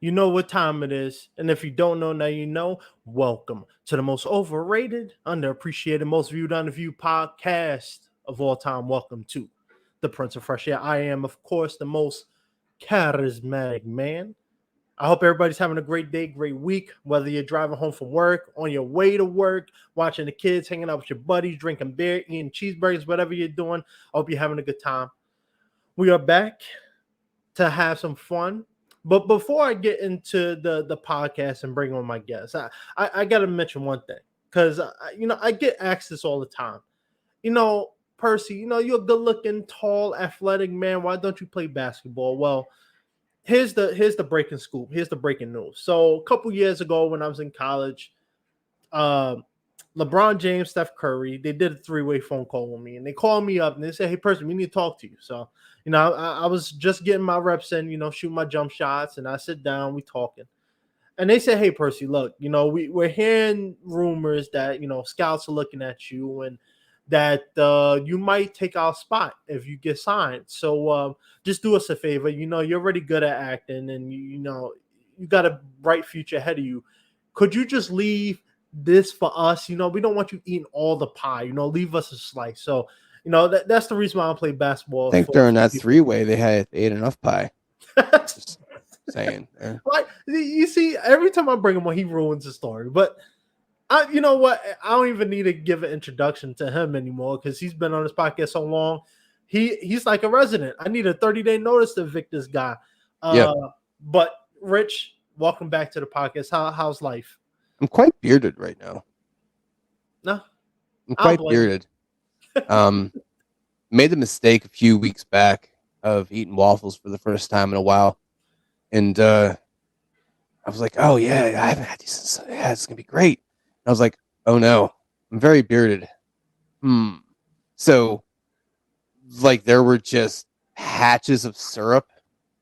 You know what time it is. And if you don't know, now you know. Welcome to the most overrated, underappreciated, most viewed, underviewed podcast of all time. Welcome to the Prince of Fresh Air. I am, of course, the most charismatic man. I hope everybody's having a great day, great week, whether you're driving home from work, on your way to work, watching the kids, hanging out with your buddies, drinking beer, eating cheeseburgers, whatever you're doing. I hope you're having a good time. We are back to have some fun. But before I get into the podcast and bring on my guests, I got to mention one thing because I get asked this all the time. Percy, you're a good looking, tall, athletic man. Why don't you play basketball? Well, here's the breaking scoop. Here's the breaking news. So a couple years ago, when I was in college, uh, LeBron James, Steph Curry, they did a three-way phone call with me, and they called me up and they said, "Hey, Percy, we need to talk to you." So, I was just getting my reps in, shooting my jump shots, and I sit down, we talking, and they said, "Hey, Percy, look, we're hearing rumors that scouts are looking at you, and that you might take our spot if you get signed. So just do us a favor. You're already good at acting, and you got a bright future ahead of you. Could you just leave this for us? We don't want you eating all the pie. Leave us a slice." So that's the reason why I play basketball. I think For during that people. three-way, they ate enough pie. Just saying. Like, you see, every time I bring him on, he ruins the story. But you know what? I don't even need to give an introduction to him anymore because he's been on this podcast so long. He's like a resident. I need a 30-day notice to evict this guy. Yep. But Rich, welcome back to the podcast. How's life? I'm quite bearded right now. No, I'm I'll quite blame you. bearded. Made the mistake a few weeks back of eating waffles for the first time in a while. And I was like, oh, yeah, I haven't had these since. Yeah, it's going to be great. And I was like, oh, no, I'm very bearded. So, like, there were just hatches of syrup.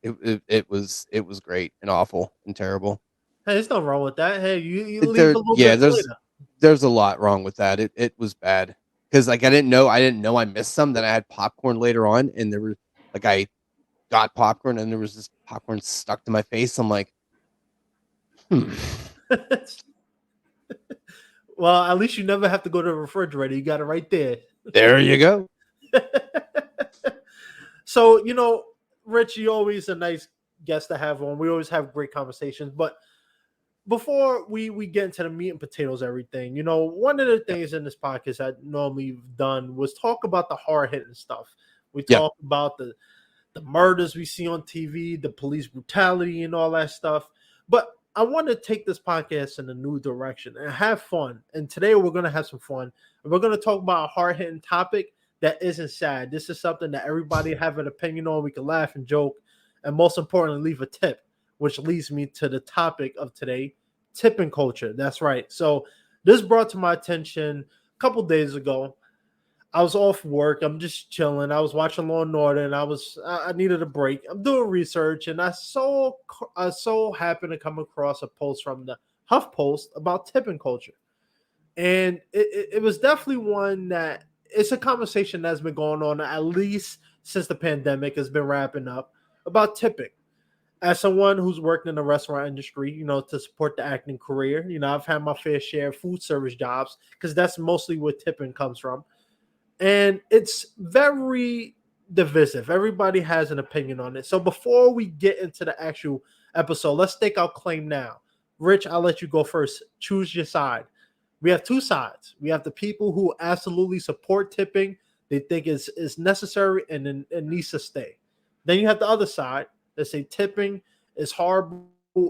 It was great and awful and terrible. Hey, there's nothing wrong with that. Hey, you leave a little Yeah, bit later. there's a lot wrong with that. It was bad because like I didn't know I missed some. Then I had popcorn later on, and there were like I got popcorn, and there was this popcorn stuck to my face. I'm like, Well, at least you never have to go to the refrigerator. You got it right there. there you go. So, Rich, you're always a nice guest to have on. We always have great conversations. But before we get into the meat and potatoes, everything, one of the Yep. things in this podcast I normally done was talk about the hard hitting stuff. We Yep. talk about the murders we see on TV, the police brutality, and all that stuff. But I want to take this podcast in a new direction and have fun. And today we're going to have some fun. And we're going to talk about a hard hitting topic that isn't sad. This is something that everybody have an opinion on. We can laugh and joke, and most importantly, leave a tip, which leads me to the topic of today, tipping culture. That's right. So this brought to my attention a couple days ago. I was off work. I'm just chilling. I was watching Law and Order, and I needed a break. I'm doing research, and I so happened to come across a post from the HuffPost about tipping culture, and it was definitely one that it's a conversation that's been going on at least since the pandemic has been wrapping up about tipping. As someone who's worked in the restaurant industry, to support the acting career, I've had my fair share of food service jobs because that's mostly where tipping comes from, and it's very divisive. Everybody has an opinion on it. So before we get into the actual episode, let's stake our claim now. Rich, I'll let you go first. Choose your side. We have two sides. We have the people who absolutely support tipping. They think it's necessary and it needs to stay. Then you have the other side that say tipping is horrible.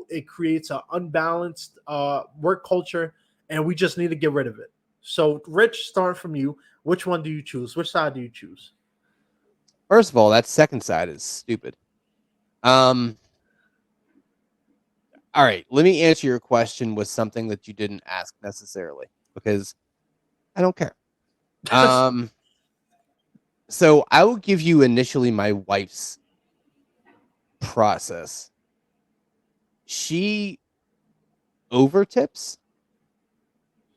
It creates an unbalanced work culture, and we just need to get rid of it. So, Rich, start from you. Which one do you choose? Which side do you choose? First of all, that second side is stupid. Um. All right, let me answer your question with something that you didn't ask necessarily because I don't care. Um. So I will give you initially my wife's process. She over tips.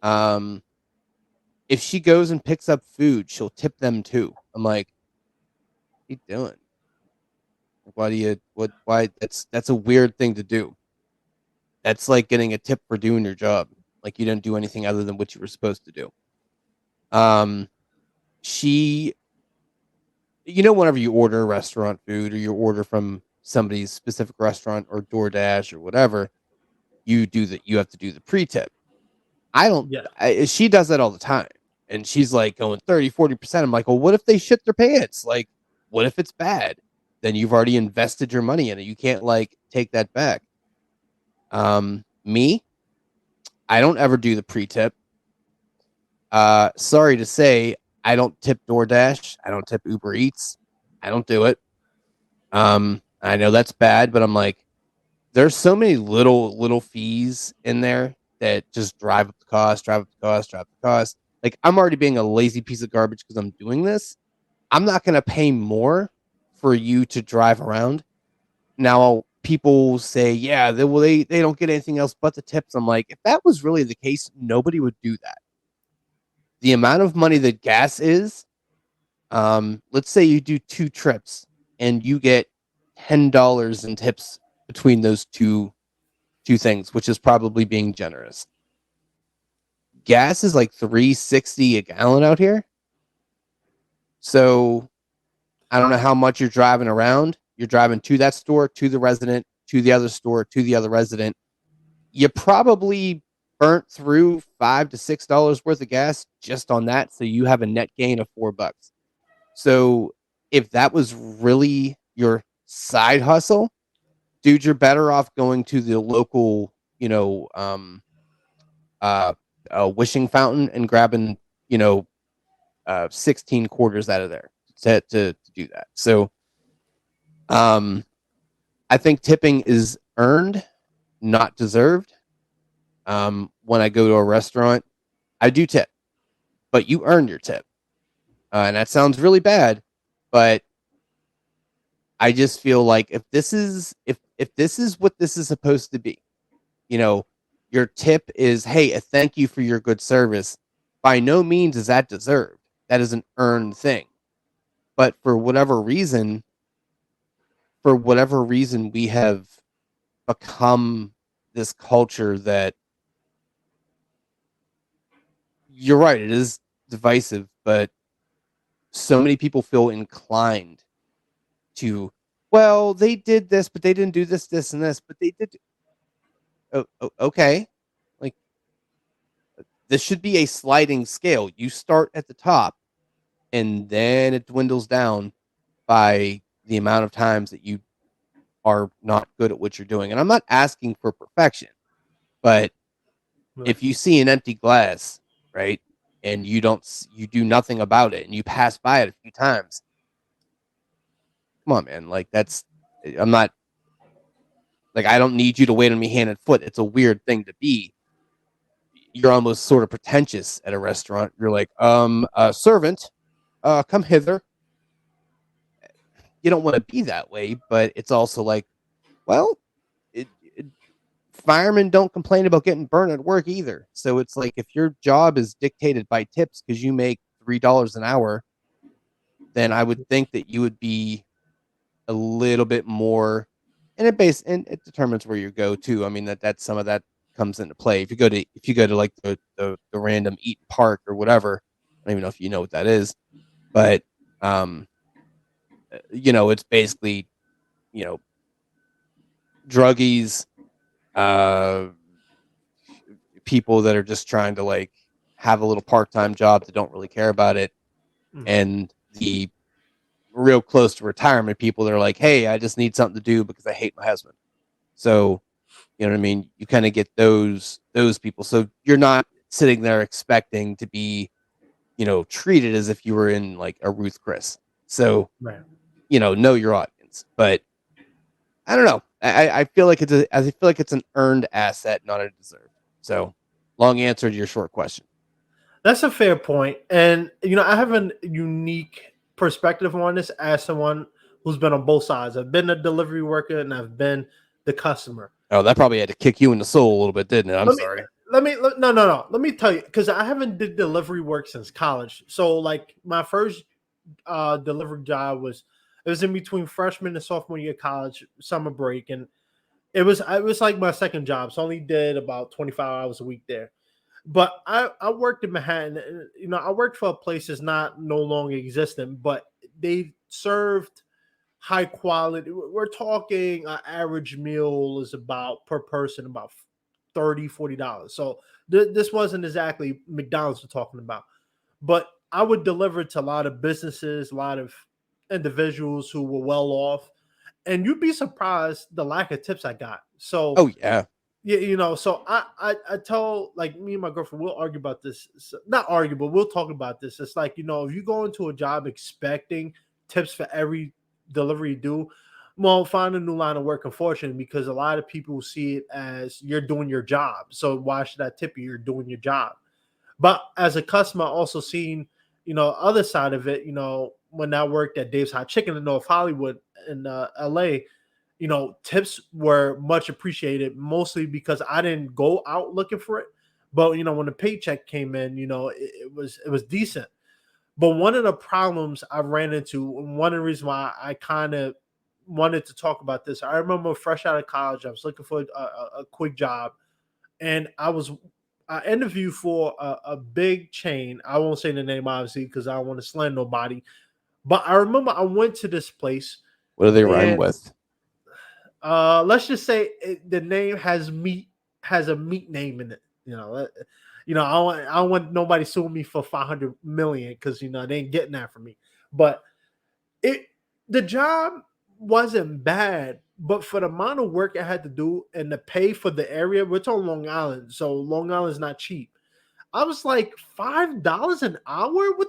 Um, if she goes and picks up food, she'll tip them too. I'm like, what are you doing? Why do you what? Why that's a weird thing to do. That's like getting a tip for doing your job. Like you didn't do anything other than what you were supposed to do. She, whenever you order restaurant food or you order from somebody's specific restaurant or DoorDash or whatever, you have to do the pre-tip. I don't, Yeah. She does that all the time. And she's like going 30, 40%. I'm like, well, what if they shit their pants? Like, what if it's bad? Then you've already invested your money in it. You can't like take that back. Me, I don't ever do the pre-tip. Sorry to say, I don't tip DoorDash. I don't tip Uber Eats. I don't do it. I know that's bad, but I'm like, there's so many little fees in there that just drive up the cost, drive up the cost, drive up the cost. Like I'm already being a lazy piece of garbage because I'm doing this. I'm not going to pay more for you to drive around. Now people say, yeah, they don't get anything else but the tips. I'm like, if that was really the case, nobody would do that. The amount of money that gas is, let's say you do 2 trips and you get $10 in tips between those two things, which is probably being generous. Gas is like $3.60 a gallon out here. So I don't know how much you're driving around. You're driving to that store, to the resident, to the other store, to the other resident. You probably burnt through $5 to $6 worth of gas just on that. So you have a net gain of $4. So if that was really your side hustle, dude, you're better off going to the local, wishing fountain and grabbing, 16 quarters out of there to do that. So, I think tipping is earned, not deserved. When I go to a restaurant, I do tip, but you earn your tip. And that sounds really bad, but I just feel like if this is what this is supposed to be, your tip is, hey, a thank you for your good service. By no means is that deserved. That is an earned thing. But for whatever reason, we have become this culture that, you're right, it is divisive, but so many people feel inclined to, well, they did this, but they didn't do this, this, and this, but they did. Okay. Like, this should be a sliding scale. You start at the top and then it dwindles down by the amount of times that you are not good at what you're doing. And I'm not asking for perfection, but if you see an empty glass, right, and you do nothing about it and you pass by it a few times, come on, man. Like, I'm not, like, I don't need you to wait on me hand and foot. It's a weird thing to be. You're almost sort of pretentious at a restaurant. You're like, servant, come hither. You don't want to be that way, but it's also like, well, firemen don't complain about getting burned at work either. So it's like, if your job is dictated by tips because you make $3 an hour, then I would think that you would be a little bit more, and it determines where you go too. I mean, that's some of that comes into play. If you go to like the random Eaton Park or whatever, I don't even know if you know what that is, but it's basically, druggies, people that are just trying to like have a little part-time job that don't really care about it, and the real close to retirement people that are like, hey, I just need something to do because I hate my husband. So, you know what I mean? You kind of get those people. So you're not sitting there expecting to be, treated as if you were in like a Ruth Chris. So, Right. Know your audience. But I don't know. I feel like it's an earned asset, not a deserved. So, long answer to your short question. That's a fair point. And, I have a unique perspective on this as someone who's been on both sides. I've been a delivery worker and I've been the customer. Oh, that probably had to kick you in the soul a little bit, didn't it? I'm sorry. No. Let me tell you, because I haven't did delivery work since college. So, like, my first delivery job was in between freshman and sophomore year of college, summer break, and it was like my second job. So I only did about 25 hours a week there. But I worked in Manhattan. And, I worked for a place that's not no longer existent, but they served high quality. We're talking an average meal is about per person about $30-$40. So this wasn't exactly McDonald's we're talking about, but I would deliver to a lot of businesses, a lot of individuals who were well off, and you'd be surprised the lack of tips I got. So Oh yeah. yeah, so I tell, like, me and my girlfriend, we'll argue about this. Not argue, but we'll talk about this. It's like, if you go into a job expecting tips for every delivery you do, well, find a new line of work, unfortunately, because a lot of people see it as you're doing your job. So why should I tip you? You're doing your job. But as a customer, also seeing, other side of it, when I worked at Dave's Hot Chicken in North Hollywood in LA, tips were much appreciated, mostly because I didn't go out looking for it. But when the paycheck came in, it was decent. But one of the problems I ran into, and one of the reasons why I kind of wanted to talk about this, I remember fresh out of college, I was looking for a quick job, and I interviewed for a big chain. I won't say the name obviously because I don't want to slander nobody. But I remember I went to this place, What do they rhyme and with? let's just say the name has a meat name in it. I don't want nobody suing me for 500 million because they ain't getting that from me. But it the job wasn't bad, but for the amount of work I had to do and the pay for the area, we're talking Long Island, so Long Island's not cheap. I was like $5 an hour with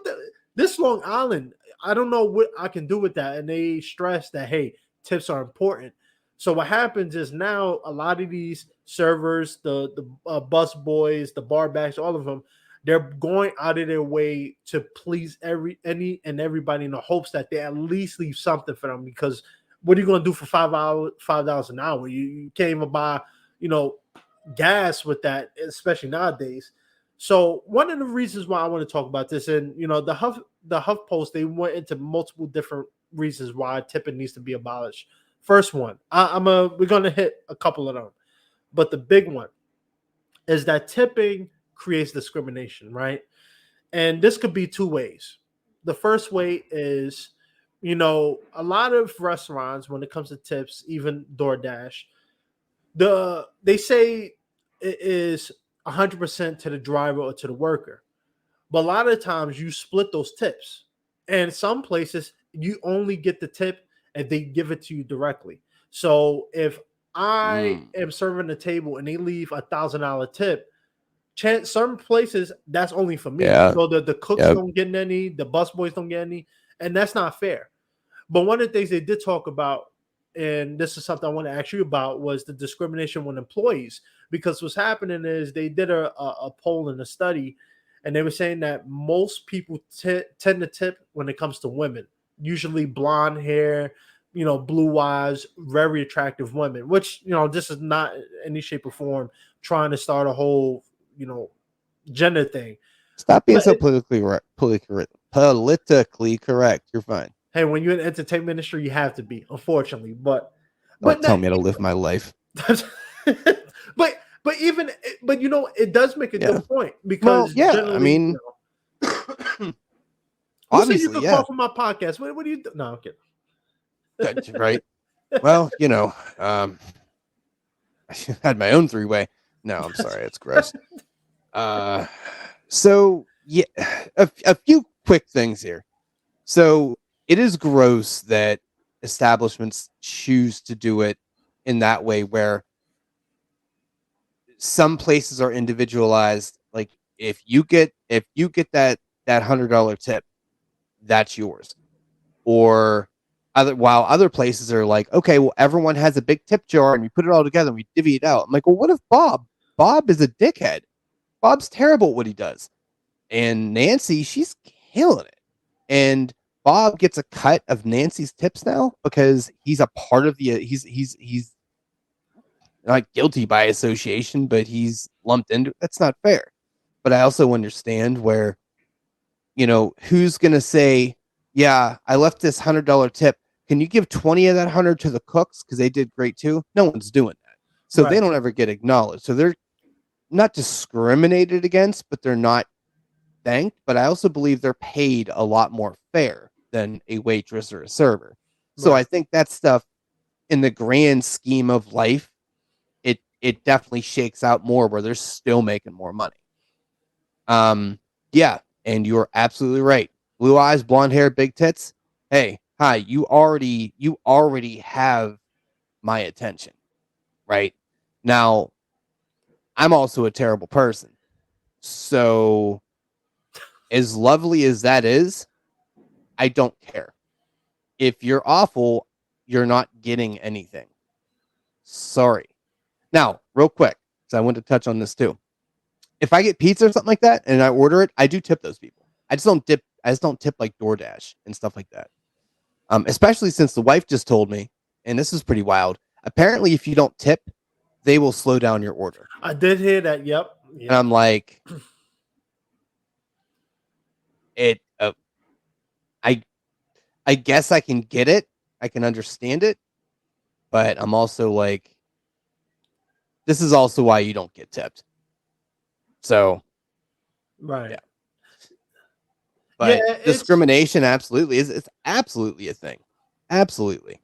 this Long Island. I don't know what I can do with that. And they stress that, hey, tips are important. So what happens is now a lot of these servers, the bus boys, the bar backs, all of them, they're going out of their way to please any and everybody in the hopes that they at least leave something for them. Because what are you going to do for $5 an hour? You can't even buy, gas with that, especially nowadays. So one of the reasons why I want to talk about this, and the Huff Post, they went into multiple different reasons why tipping needs to be abolished. First one, we're gonna hit a couple of them, but the big one is that tipping creates discrimination, right? And this could be two ways. The first way is, a lot of restaurants, when it comes to tips, even DoorDash, they say it is 100% to the driver or to the worker. But a lot of times you split those tips. And some places you only get the tip if they give it to you directly. So if I am serving the table and they leave $1,000 tip, some places that's only for me. Yeah. So the cooks don't get any, the bus boys don't get any, and that's not fair. But one of the things they did talk about, and this is something I want to ask you about, was the discrimination with employees. Because what's happening is they did a poll and a study, and they were saying that most people tend to tip when it comes to women, usually blonde hair, blue eyes, very attractive women, which, this is not in any shape or form trying to start a whole, gender thing. Stop being so politically correct. You're fine. Hey, when you're in the entertainment industry, you have to be, unfortunately. But Don't tell me how to live my life. but even it does make a good point, because I mean, obviously, you can call for my podcast. What do you do? No, I'm kidding. Good, right? Well, I had my own three-way. No, I'm sorry, it's gross. So yeah, a few quick things here. So it is gross that establishments choose to do it in that way, where some places are individualized. Like if you get that $100 tip, that's yours. Or while other places are like, okay, well, everyone has a big tip jar and we put it all together and we divvy it out. I'm like, well, what if Bob is a dickhead? Bob's terrible at what he does. And Nancy, she's killing it. And Bob gets a cut of Nancy's tips now because he's a part of he's not guilty by association, but he's lumped into it. That's not fair. But I also understand where, who's going to say, yeah, I left this $100 tip. Can you give 20 of that 100 to the cooks because they did great too? No one's doing that. So they Right. don't ever get acknowledged. So they're not discriminated against, but they're not thanked. But I also believe they're paid a lot more fair than a waitress or a server. So I Right. think that stuff in the grand scheme of life, it definitely shakes out more where they're still making more money. Yeah, and you're absolutely right. Blue eyes, blonde hair, big tits. Hey, hi, you already have my attention, right? Now, I'm also a terrible person. So, as lovely as that is, I don't care. If you're awful, you're not getting anything. Sorry. Now, real quick, because I want to touch on this too. If I get pizza or something like that and I order it, I do tip those people. I just don't tip like DoorDash and stuff like that. Especially since the wife just told me, and this is pretty wild. Apparently, if you don't tip, they will slow down your order. I did hear that. Yep. And Yep. I'm like, it. I I guess I can get it. I can understand it, but I'm also like, this is also why you don't get tipped. So Right. yeah, Yeah. but It's discrimination absolutely is. It's absolutely a thing. Absolutely.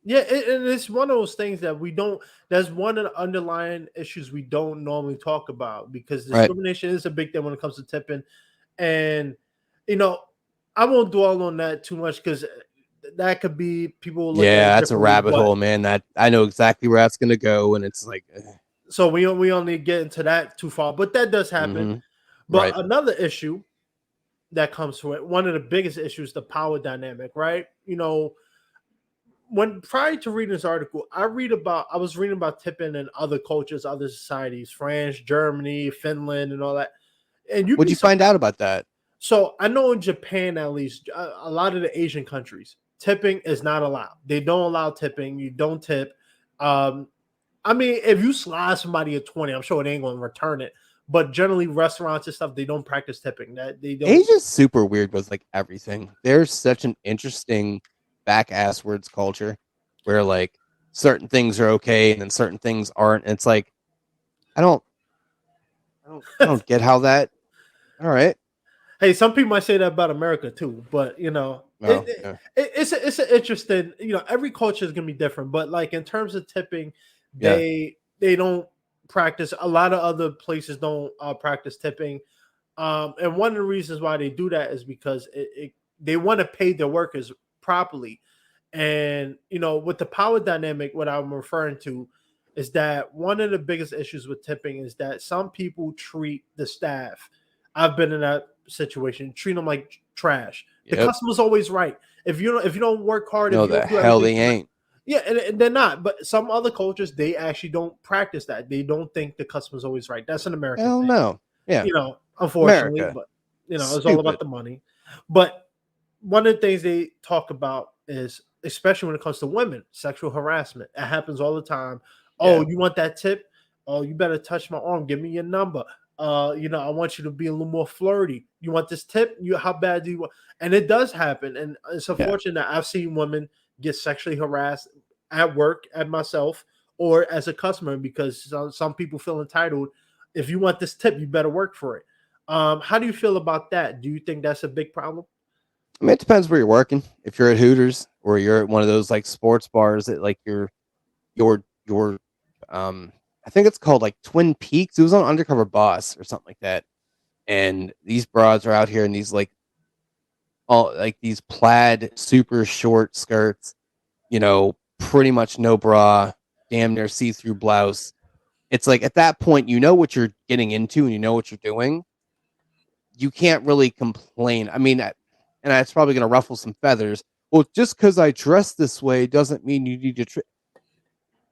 Yeah, and it's one of those things that we don't. That's one of the underlying issues we don't normally talk about because Right. discrimination is a big thing when it comes to tipping, and you know, I won't dwell on that too much because that could be people will look at Yeah, it that's a differently. rabbit But hole, man. That I know exactly where that's gonna go, and it's like, so we only get into that too far, but that does happen. mm-hmm. But Right. another issue that comes to it, one of the biggest issues, the power dynamic, right? When prior to reading this article, I was reading about tipping in other cultures, other societies, France, Germany, Finland, and all that. And you'd What'd be you find surprised. out about that? So I know in Japan, at least, a lot of the Asian countries, tipping is not allowed. They don't allow tipping. You don't tip. Um, I mean, if you slide somebody a 20, I'm sure it ain't going to return it. But generally, restaurants and stuff, they don't practice tipping. That they don't. Asia's super weird with like everything. There's such an interesting back ass words culture where like certain things are okay and then certain things aren't. And it's like I don't I don't get how that. All right. Hey, some people might say that about America too, but Well, yeah. it's an interesting. Every culture is gonna be different, but like in terms of tipping, Yeah. they don't practice. A lot of other places don't practice tipping, and one of the reasons why they do that is because they want to pay their workers properly, and with the power dynamic, what I'm referring to is that one of the biggest issues with tipping is that some people treat the staff. I've been in that situation. Treat them like trash. The Yep. customer's always right. If you don't work hard, if No, you the don't do hell everything they correct, ain't. yeah, and they're not. But some other cultures, they actually don't practice that. They don't think the customer's always right. That's an American Hell thing, no. Yeah. unfortunately. America. But it's all about Stupid. the money. But one of the things they talk about is, especially when it comes to women, sexual harassment. It happens all the time. Oh, Yeah. you want that tip? Oh, you better touch my arm. Give me your number. I want you to be a little more flirty. You want this tip? How bad do you want? And it does happen. And it's Yeah. unfortunate that I've seen women get sexually harassed at work, at myself, or as a customer because some people feel entitled. If you want this tip, you better work for it. How do you feel about that? Do you think that's a big problem? I mean, it depends where you're working. If you're at Hooters or you're at one of those like sports bars that like your I think it's called like Twin Peaks. It was on Undercover Boss or something like that. And these broads are out here in these like all like these plaid super short skirts, pretty much no bra, damn near see-through blouse. It's like at that point you know what you're getting into and you know what you're doing. You can't really complain. I mean, and that's probably going to ruffle some feathers. Well, just because I dress this way doesn't mean you need to.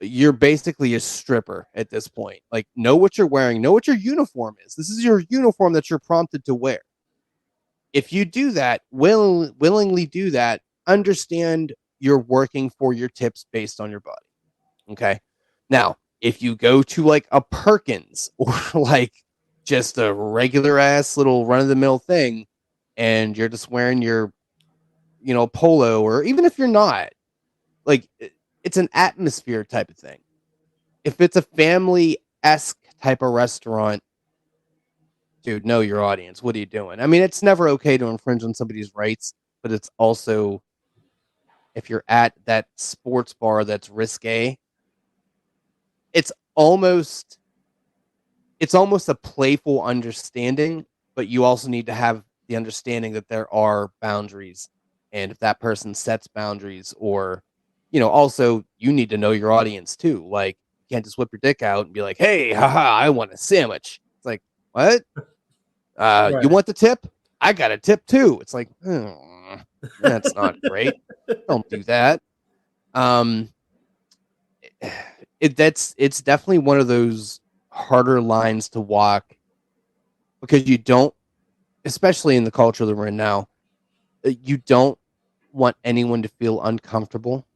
You're basically a stripper at this point. Like, know what you're wearing, know what your uniform is. This is your uniform that you're prompted to wear. If you do that, willingly do that, understand you're working for your tips based on your body. Okay. Now, if you go to like a Perkins or like just a regular ass little run of the mill thing and you're just wearing your, polo, or even if you're not, like it's an atmosphere type of thing. if it's a family-esque type of restaurant, dude, know your audience. What are you doing? I mean, it's never okay to infringe on somebody's rights, but it's also, if you're at that sports bar that's risque, it's almost it's almost a playful understanding, but you also need to have the understanding that there are boundaries. And if that person sets boundaries, or, also you need to know your audience too. Like, you can't just whip your dick out and be like, hey, haha, I want a sandwich. It's like, what? You Right. want the tip? I got a tip too. It's like, that's not great. Don't do that. Um, it's definitely one of those harder lines to walk, because you don't, especially in the culture that we're in now, you don't want anyone to feel uncomfortable,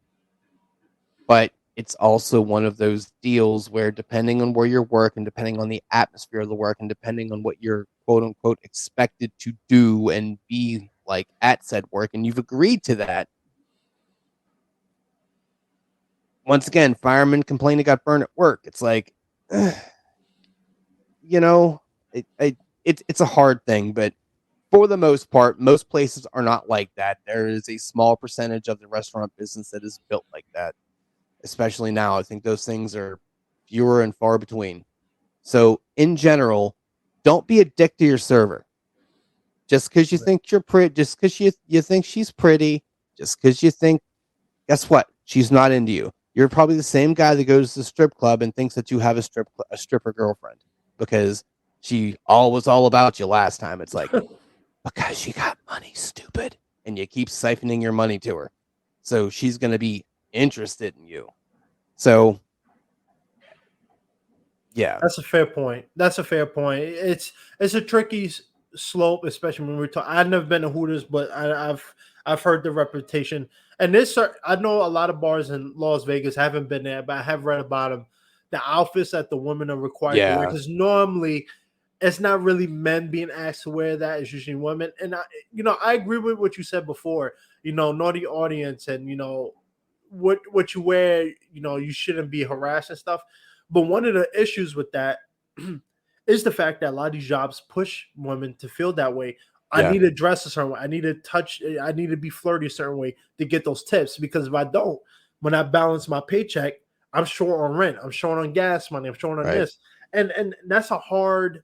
but it's also one of those deals where, depending on where you work and depending on the atmosphere of the work and depending on what you're quote unquote expected to do and be like at said work, and you've agreed to that. Once again, firemen complain they got burned at work. It's like, you know, it's a hard thing, but for the most part, most places are not like that. There is a small percentage of the restaurant business that is built like that, especially now. I think those things are fewer and far between. So, in general, don't be a dick to your server. Just because you think you're pretty, just because you think she's pretty, just because you think, guess what? She's not into you. You're probably the same guy that goes to the strip club and thinks that you have a stripper girlfriend because she was all about you last time. It's like, because she got money, stupid. And you keep siphoning your money to her. So she's going to be interested in you. So, yeah. That's a fair point. That's a fair point. It's a tricky slope, especially when we're talking. I've never been to Hooters, but I've heard the reputation. And I know a lot of bars in Las Vegas. I haven't been there, but I have read about them. The outfits that the women are required to wear, Yeah. because normally it's not really men being asked to wear that. It's usually women. And I agree with what you said before. Naughty audience, and what you wear. You shouldn't be harassed and stuff. But one of the issues with that is the fact that a lot of these jobs push women to feel that way. I Yeah. need to dress a certain way. I need to I need to be flirty a certain way to get those tips. Because if I don't, when I balance my paycheck, I'm short on rent. I'm short on gas money. I'm short on Right. this. And that's a hard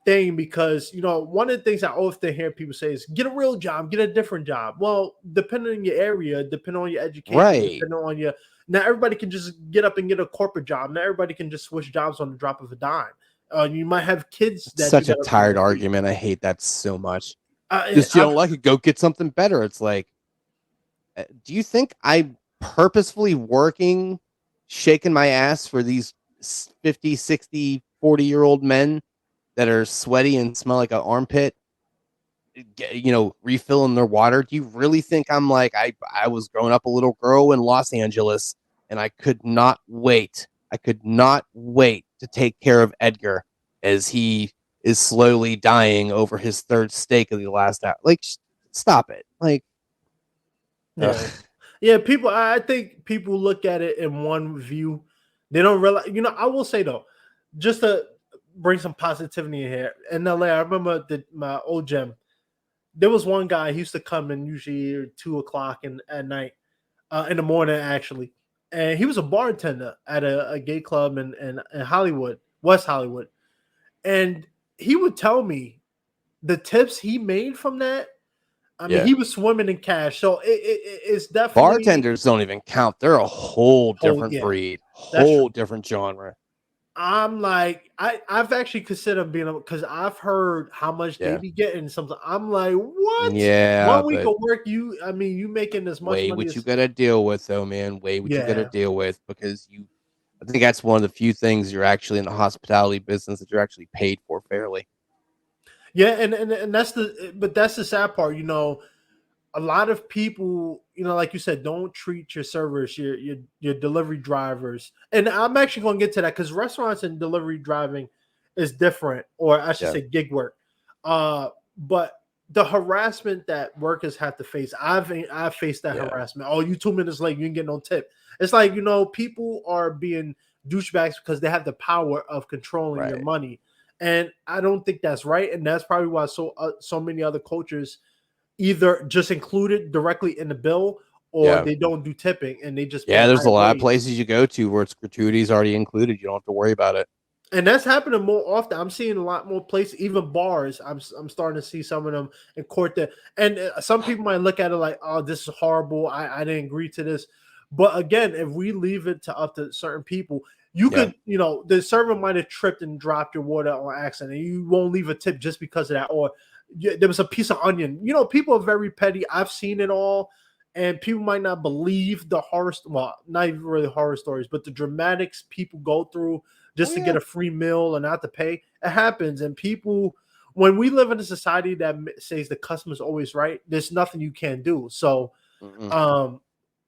thing, because one of the things I often hear people say is, get a real job, get a different job. Well, depending on your area, depending on your education, Right. depending on your, not everybody can just get up and get a corporate job. Not everybody can just switch jobs on the drop of a dime. You might have kids It's that you such a got tired to feed. argument. I hate that so much. Just, you I've don't like it, go get something better. It's like, do you think I'm purposefully working, shaking my ass for these 50, 60, 40-year-old men that are sweaty and smell like an armpit, refilling their water? Do you really think I'm like, I was growing up a little girl in Los Angeles and I could not wait. I could not wait to take care of Edgar as he is slowly dying over his third steak of the last hour. Like, stop it. Like, Yeah. ugh. Yeah, people. I think people look at it in one view. They don't realize. I will say though, just to bring some positivity in here. In LA, I remember my old gym. There was one guy. He used to come in usually 2 o'clock at night, in the morning actually, and he was a bartender at a gay club in Hollywood, West Hollywood, and he would tell me the tips he made from that. I mean, Yeah. he was swimming in cash, so it's definitely Bartenders don't even count. They're a whole whole. different Yeah, breed, that's whole true. different genre. I'm like, I've actually considered being, because I've heard how much they Yeah. be getting. Something I'm like, what? Yeah, 1 week but of work, I mean, you making as much weigh money what you as, gotta deal with, though, man. Weigh what you gotta yeah, deal with, because I think that's one of the few things you're actually in the hospitality business that you're actually paid for fairly. yeah, and that's the sad part. A lot of people, like you said, don't treat your servers, your delivery drivers, and I'm actually going to get to that, because restaurants and delivery driving is different, or I should Yeah. say gig work. But the harassment that workers have to face. I've faced that Yeah. harassment. Oh, you 2 minutes late, you didn't get no tip. It's like, people are being douchebags because they have the power of controlling your Right. money, and I don't think that's right. And that's probably why so many other cultures either just include it directly in the bill, or Yeah. they don't do tipping and they just pay Yeah. a There's a higher lot of wage. places you go to where it's gratuities already included. You don't have to worry about it. And that's happening more often. I'm seeing a lot more places, even bars. I'm starting to see some of them in court. That, and some people might look at it like, "Oh, this is horrible. I didn't agree to this." But again, if we leave it to up to certain people, you Yeah. could, the server might have tripped and dropped your water on accident, and you won't leave a tip just because of that. Or there was a piece of onion. People are very petty. I've seen it all, and people might not believe the horror. Well, not even really horror stories, but the dramatics people go through Oh just to yeah. get a free meal and not to pay. It happens. And people, when we live in a society that says the customer's always right, there's nothing you can do. So, Mm-mm.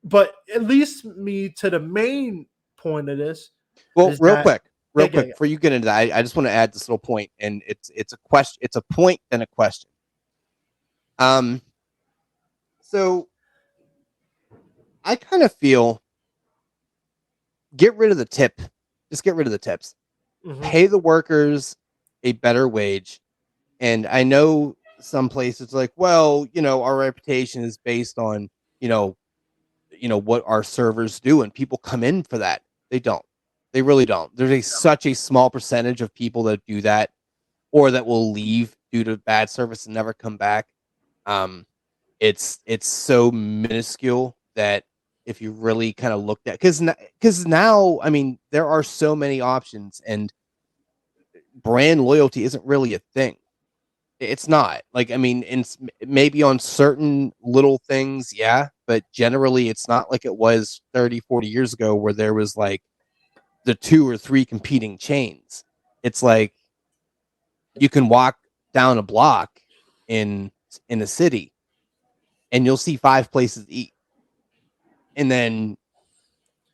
but it leads me to the main point of this Well, is that, yeah, real yeah, quick, before you get into that, I just want to add this little point, and it's a question, it's a point and a question. Um, so I kind of feel get rid of the tip, just get rid of the tips, yeah. pay the workers a better wage, and I know some places like, well, our reputation is based on you know what our servers do, and people come in for that. They don't. They really don't. There's such a small percentage of people that do that or that will leave due to bad service and never come back. Um, it's so minuscule that if you really kind of looked at, because now, I mean, there are so many options, and brand loyalty isn't really a thing. It's not. Like, I mean, maybe on certain little things, yeah, but generally it's not like it was 30, 40 years ago where there was like the 2 or 3 competing chains. It's like you can walk down a block in a city and you'll see 5 places to eat. And then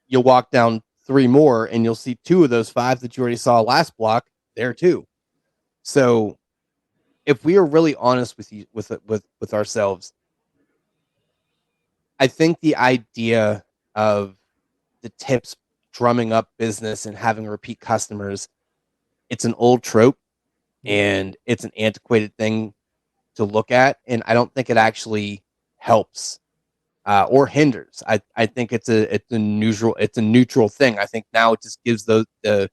you'll walk down 3 more and you'll see 2 of those 5 that you already saw last block there too. So if we are really honest with ourselves, I think the idea of the tips drumming up business and having repeat customers, it's an old trope Yeah. and it's an antiquated thing to look at, and I don't think it actually helps or hinders. I think it's a neutral thing. I think now it just gives the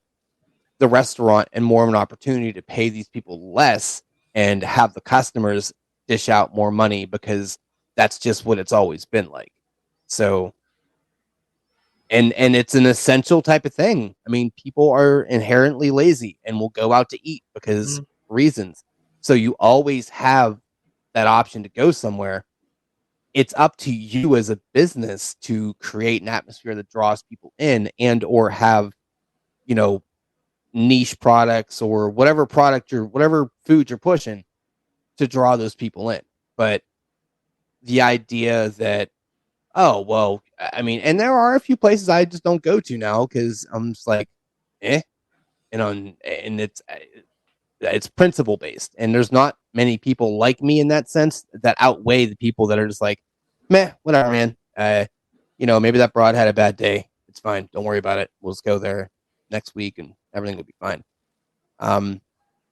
restaurant and more of an opportunity to pay these people less and have the customers dish out more money because that's just what it's always been like. So, and it's an essential type of thing. I mean, people are inherently lazy and will go out to eat because Mhm. reasons. So you always have that option to go somewhere. It's up to you as a business to create an atmosphere that draws people in and or have, you know, niche products or whatever food you're pushing to draw those people in. But the idea that, oh well, I mean, and there are a few places I just don't go to now because I'm just like, and it's principle based, and there's not many people like me in that sense that outweigh the people that are just like, meh, whatever, man. Maybe that broad had a bad day. It's fine. Don't worry about it. We'll just go there next week and everything will be fine.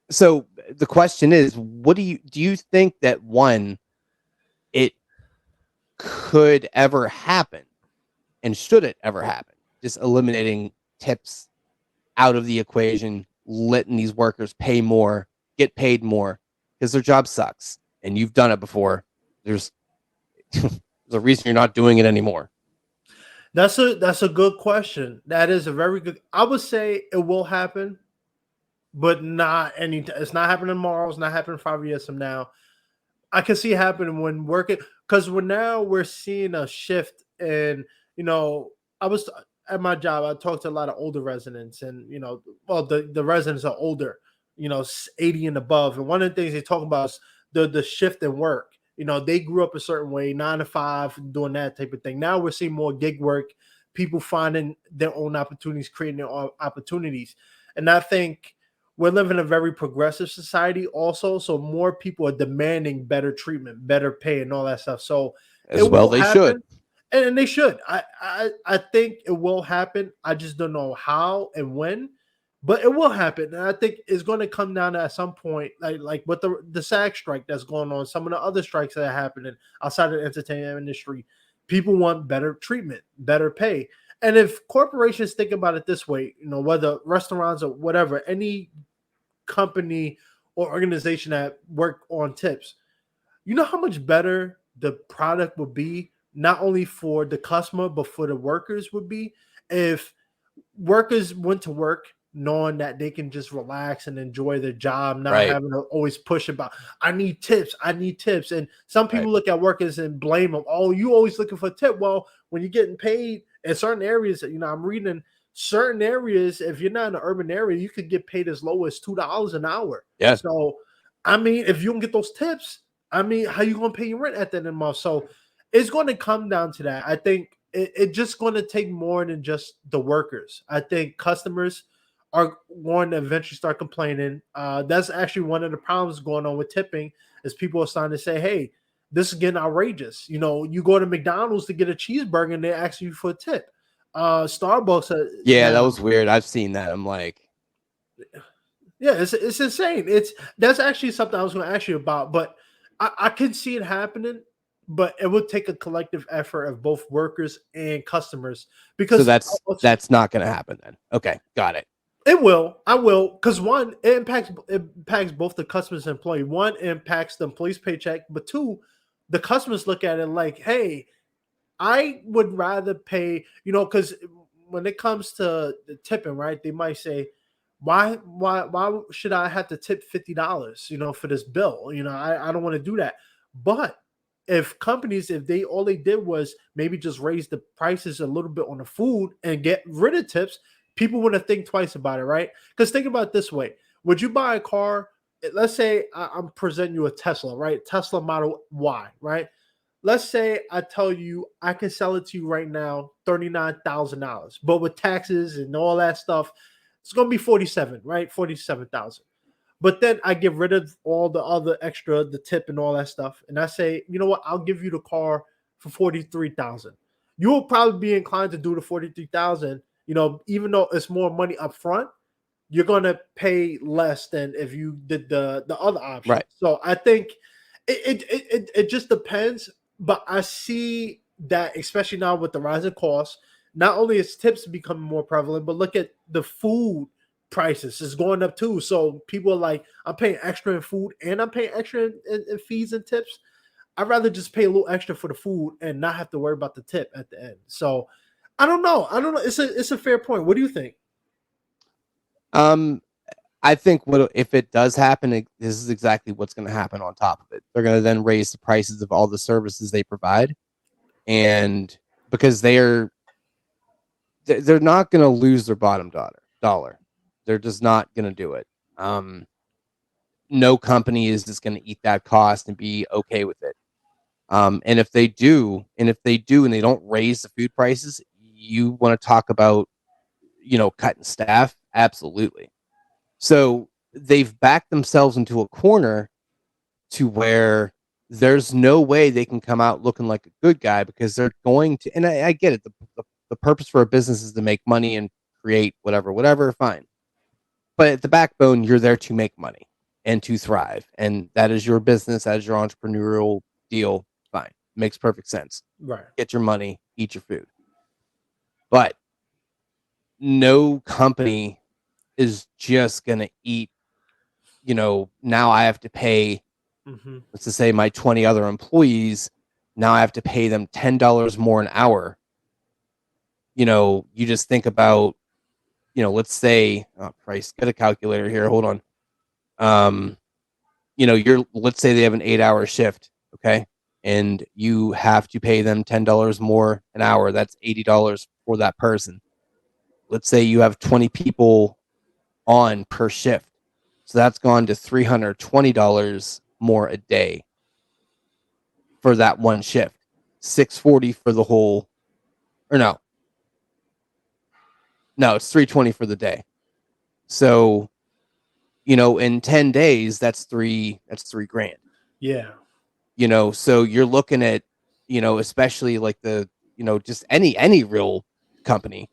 So the question is, what do you think that one, it could ever happen, and should it ever happen? Just eliminating tips out of the equation, letting these workers pay more, get paid more because their job sucks, and you've done it before. There's there's a reason you're not doing it anymore. That's a good question. That is a very good. I would say it will happen, but not any. It's not happening tomorrow. It's not happening 5 years from now. I can see it happening when working, because we're seeing a shift in, I was at my job. I talked to a lot of older residents, and well, the residents are older, 80 and above. And one of the things they talk about is the shift in work. They grew up a certain way, 9 to 5, doing that type of thing. Now we're seeing more gig work, people finding their own opportunities, creating their own opportunities, and I think we're living in a very progressive society also, so more people are demanding better treatment, better pay, and all that stuff. So it As well, will they should. happen, and they should. I think it will happen. I just don't know how and when, but it will happen. And I think it's going to come down to at some point, like with the SAG strike that's going on, some of the other strikes that are happening outside of the entertainment industry. People want better treatment, better pay. And if corporations think about it this way, whether restaurants or whatever, any company or organization that work on tips, you know how much better the product would be, not only for the customer, but for the workers would be if workers went to work knowing that they can just relax and enjoy their job, not Right. having to always push about, I need tips, I need tips. And some Right. people look at workers and blame them. Oh, you always looking for a tip. Well, when you're getting paid in certain areas, I'm reading certain areas, if you're not in an urban area, you could get paid as low as $2 an hour. Yeah. So, I mean, if you don't get those tips, I mean, how you going to pay your rent at the end of the month? So it's going to come down to that. I think it's just going to take more than just the workers. I think customers are going to eventually start complaining. That's actually one of the problems going on with tipping is people are starting to say, hey, this is getting outrageous. You go to McDonald's to get a cheeseburger and they ask you for a tip. Starbucks. Yeah, that Now, was weird. I've seen that. I'm like, yeah, it's insane. That's actually something I was going to ask you about, but I can see it happening, but it would take a collective effort of both workers and customers so because that's not going to happen then. Okay, got it. it will. I will, because one, it impacts both the customers and employee. One, it impacts the employee's paycheck, but two, the customers look at it like, hey, I would rather pay, because when it comes to the tipping, right? They might say, why should I have to tip $50, for this bill? I don't want to do that. But if companies, if all they did was maybe just raise the prices a little bit on the food and get rid of tips, people wouldn't think twice about it, right? Because think about it this way: would you buy a car? Let's say I'm presenting you a Tesla, right? Tesla Model Y, right? Let's say I tell you I can sell it to you right now, $39,000, but with taxes and all that stuff, it's gonna be 47, right? 47,000. But then I get rid of all the other extra, the tip and all that stuff, and I say, you know what? I'll give you the car for 43,000. You will probably be inclined to do the 43,000. Even though it's more money up front, you're gonna pay less than if you did the other option. Right. So I think it just depends. But I see that, especially now with the rise of costs, not only is tips becoming more prevalent, but look at the food prices is going up too. So people are like, I'm paying extra in food and I'm paying extra in fees and tips. I'd rather just pay a little extra for the food and not have to worry about the tip at the end. So I don't know. It's a fair point. What do you think? I think if it does happen, this is exactly what's going to happen on top of it. They're going to then raise the prices of all the services they provide, and because they're not going to lose their bottom dollar. They're just not going to do it. No company is just going to eat that cost and be okay with it. And if they do, and they don't raise the food prices, you want to talk about, cutting staff? Absolutely. So they've backed themselves into a corner to where there's no way they can come out looking like a good guy because they're going to, and I get it. The purpose for a business is to make money and create whatever, fine. But at the backbone, you're there to make money and to thrive. And that is your business, that is your entrepreneurial deal. Fine. Makes perfect sense. Right. Get your money, eat your food. But no company is just going to eat, now I have to pay, let's just say my 20 other employees, now I have to pay them $10 more an hour. You just think about, let's say, oh Christ, get a calculator here. Hold on. Let's say they have an 8-hour shift. Okay. And you have to pay them $10 more an hour. That's $80 for that person. Let's say you have 20 people on per shift. So that's gone to $320 more a day for that one shift. $640 for the whole, or no, it's $320 for the day. So in 10 days, that's $3,000. Yeah. So you're looking at, especially like just any real company,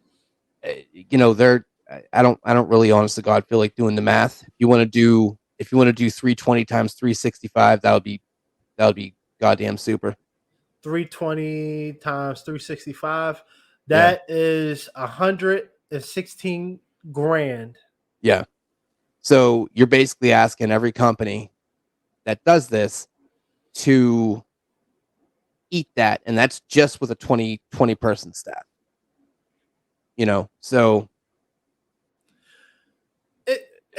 they're, I don't really, honest to God, feel like doing the math. If you want to do 320 times 365, that would be goddamn super. 320 times 365. Yeah. That is 116 grand. Yeah. So you're basically asking every company that does this to eat that, and that's just with a 20 person staff. So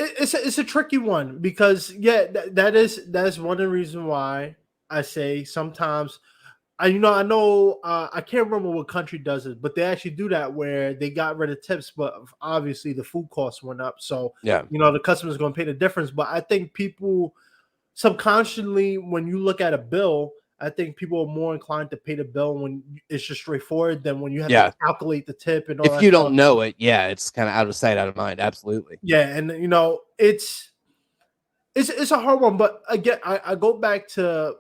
It's a tricky one because that's one of the reasons why I say sometimes I know I can't remember what country does it, but they actually do that where they got rid of tips, but obviously the food costs went up, so yeah, the customer's going to pay the difference. But I think people subconsciously, when you look at a bill, I think people are more inclined to pay the bill when it's just straightforward than when you have to yeah. calculate the tip and all If that you stuff. don't know it, yeah, it's kind of out of sight, out of mind. Absolutely. Yeah, and it's a hard one, but again, I go back to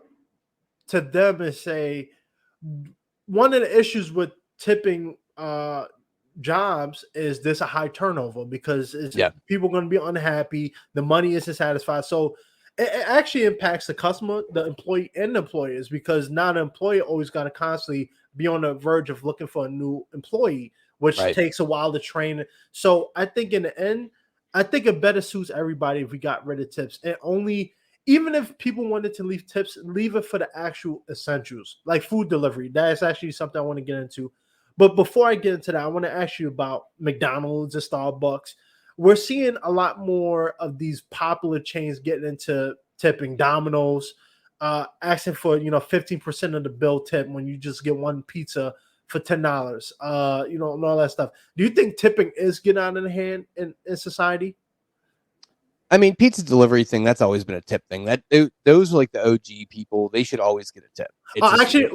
them and say one of the issues with tipping jobs is there's a high turnover because Yeah. people going to be unhappy, the money isn't satisfied, so it actually impacts the customer, the employee, and the employers because now the employer always got to constantly be on the verge of looking for a new employee, which Right. takes a while to train. So I think in the end, I think it better suits everybody if we got rid of tips and only, even if people wanted to leave tips, leave it for the actual essentials like food delivery. That is actually something I want to get into. But before I get into that, I want to ask you about McDonald's and Starbucks. We're seeing a lot more of these popular chains getting into tipping. Domino's asking for 15% of the bill tip when you just get one pizza for $10. And all that stuff. Do you think tipping is getting out of the hand in society? I mean, pizza delivery thing, that's always been a tip thing. Those are like the OG people. They should always get a tip. It's just Actually,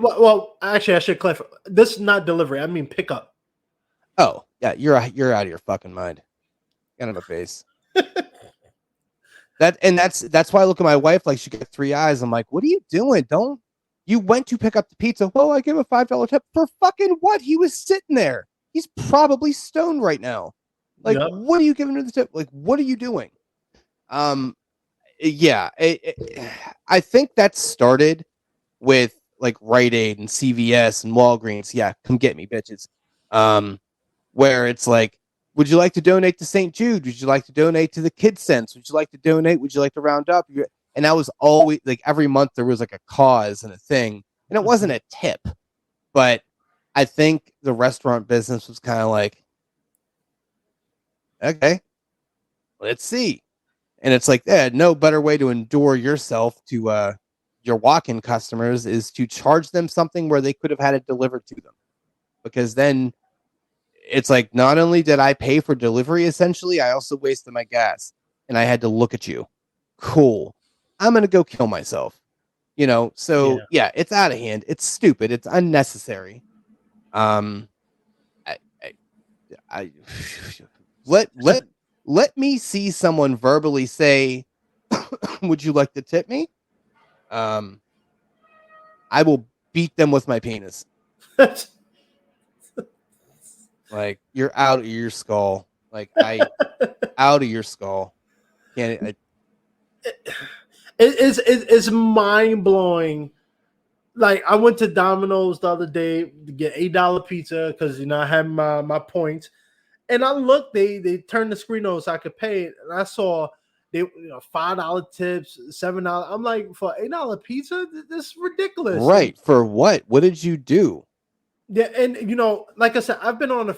I should clarify. This is not delivery. I mean pickup. oh yeah, you're out of your fucking mind. Get on my face. That's why I look at my wife like she got three eyes. I'm like, what are you doing? Don't you went to pick up the pizza? Well, I give a $5 tip for fucking what? He was sitting there. He's probably stoned right now. Like, Yep. what are you giving to the tip? Like, what are you doing? Yeah, I think that started with like Rite Aid and CVS and Walgreens. Yeah, come get me, bitches. Where it's like, would you like to donate to St. Jude? Would you like to donate to the Kids Sense? Would you like to donate? Would you like to round up? And that was always like every month there was like a cause and a thing, and it wasn't a tip, but I think the restaurant business was kind of like, okay, let's see. And it's like, no better way to endure yourself to your walk-in customers is to charge them something where they could have had it delivered to them. Because then it's like, not only did I pay for delivery, essentially, I also wasted my gas. And I had to look at you. Cool. I'm going to go kill myself. So yeah, it's out of hand. It's stupid. It's unnecessary. I let me see someone verbally say, would you like to tip me? I will beat them with my penis. Like, you're out of your skull. Like, out of your skull. It's mind blowing. Like I went to Domino's the other day to get $8 pizza because I had my points, and I looked. They turned the screen on so I could pay it, and I saw they $5 tips, $7. I'm like, for $8 pizza, this is ridiculous. Right? For what? What did you do? Yeah, and like I said, I've been on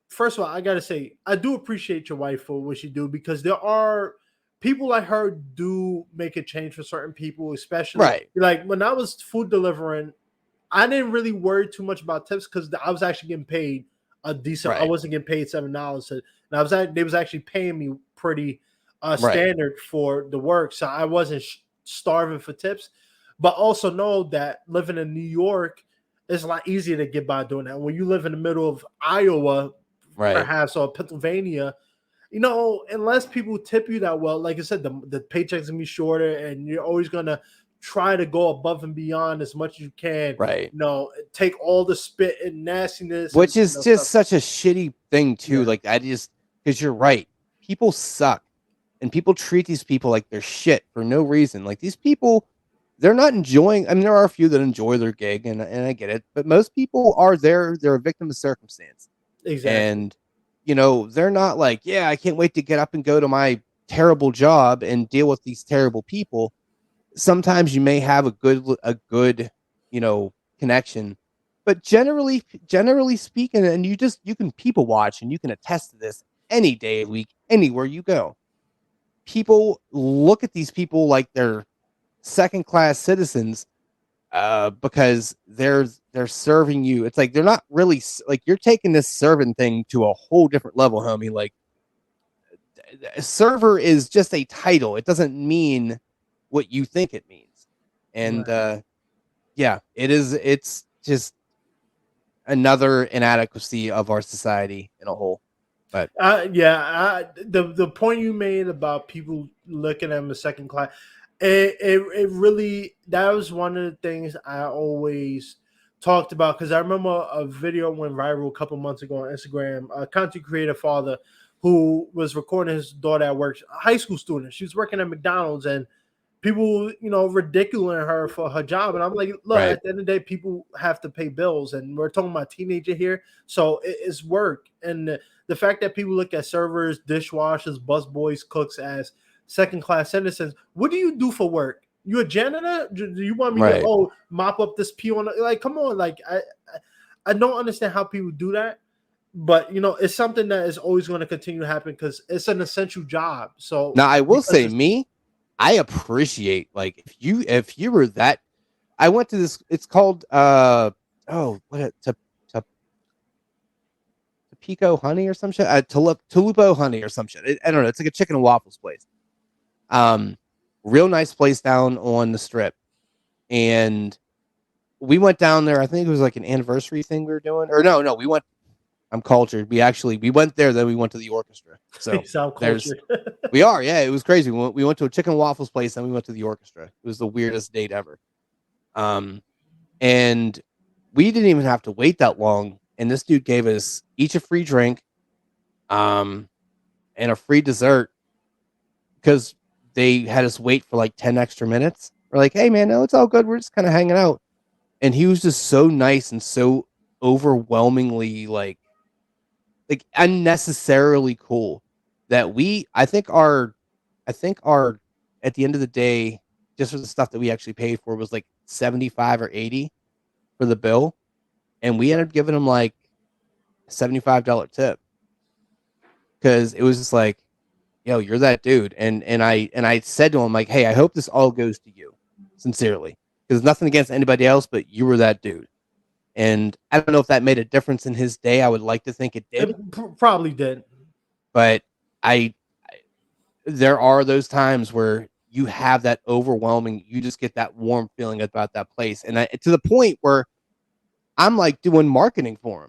first of all, I gotta say, I do appreciate your wife for what she do because there are people like her do make a change for certain people, especially right. Like when I was food delivering, I didn't really worry too much about tips because I was actually getting paid a decent. Right. I wasn't getting paid $7, and they was actually paying me pretty standard for the work, so I wasn't starving for tips. But also know that living in New York, it's a lot easier to get by doing that. When you live in the middle of Iowa, right, perhaps, or Pennsylvania, unless people tip you that well, like I said, the paycheck's gonna be shorter, and you're always gonna try to go above and beyond as much as you can. Right. Take all the spit and nastiness and Which is stuff. just such a shitty thing too. Yeah, Like because you're right. People suck. And people treat these people like they're shit for no reason. Like these people, they're not enjoying. I mean, there are a few that enjoy their gig, and I get it. But most people are there. They're a victim of circumstance, exactly. and they're not like, yeah, I can't wait to get up and go to my terrible job and deal with these terrible people. Sometimes you may have a good connection, but generally speaking, and you can people watch and you can attest to this any day of the week, anywhere you go. People look at these people like they're second class citizens because they're serving you. It's like they're not really like you're taking this serving thing to a whole different level, homie. Like a server is just a title. It doesn't mean what you think it means. And Right. yeah, it's just another inadequacy of our society in a whole. But the point you made about people looking at them as second class, it really, that was one of the things I always talked about, because I remember a video went viral a couple months ago on Instagram. A content creator father who was recording his daughter at work, a high school student. She was working at McDonald's, and people, ridiculing her for her job. And I'm like, look, right, at the end of the day, people have to pay bills, and we're talking about a teenager here, so it's work. And the fact that people look at servers, dishwashers, busboys, cooks as second class citizens. What do you do for work? You a janitor? Do you want me to right. mop up this pee on? Like, come on, like I don't understand how people do that. But it's something that is always going to continue to happen because it's an essential job. So Now I will because say, it's I appreciate, like, if you were that. I went to this. It's called Pico Honey or some shit. Tulupo Honey or some shit. I don't know. It's like a chicken and waffles place. Um, Real nice place down on the strip, and we went down there. I think it was like an anniversary thing we were doing, or no, we went. I'm cultured. We went there, then we went to the orchestra. So South there's culture. we are, yeah. It was crazy. We went to a chicken and waffles place, then we went to the orchestra. It was the weirdest date ever. And we didn't even have to wait that long. And this dude gave us each a free drink, and a free dessert because they had us wait for like 10 extra minutes. We're like, hey man, no, it's all good. We're just kind of hanging out. And he was just so nice and so overwhelmingly like unnecessarily cool that I think our at the end of the day, just for the stuff that we actually paid for, was like 75 or 80 for the bill, and we ended up giving him like a $75 tip because it was just like, yo, you're that dude. And I said to him, like, hey, I hope this all goes to you sincerely, because nothing against anybody else, but you were that dude. And I don't know if that made a difference in his day. I would like to think it did, It probably did. but I there are those times where you have that overwhelming, you just get that warm feeling about that place, and to the point where I'm like doing marketing for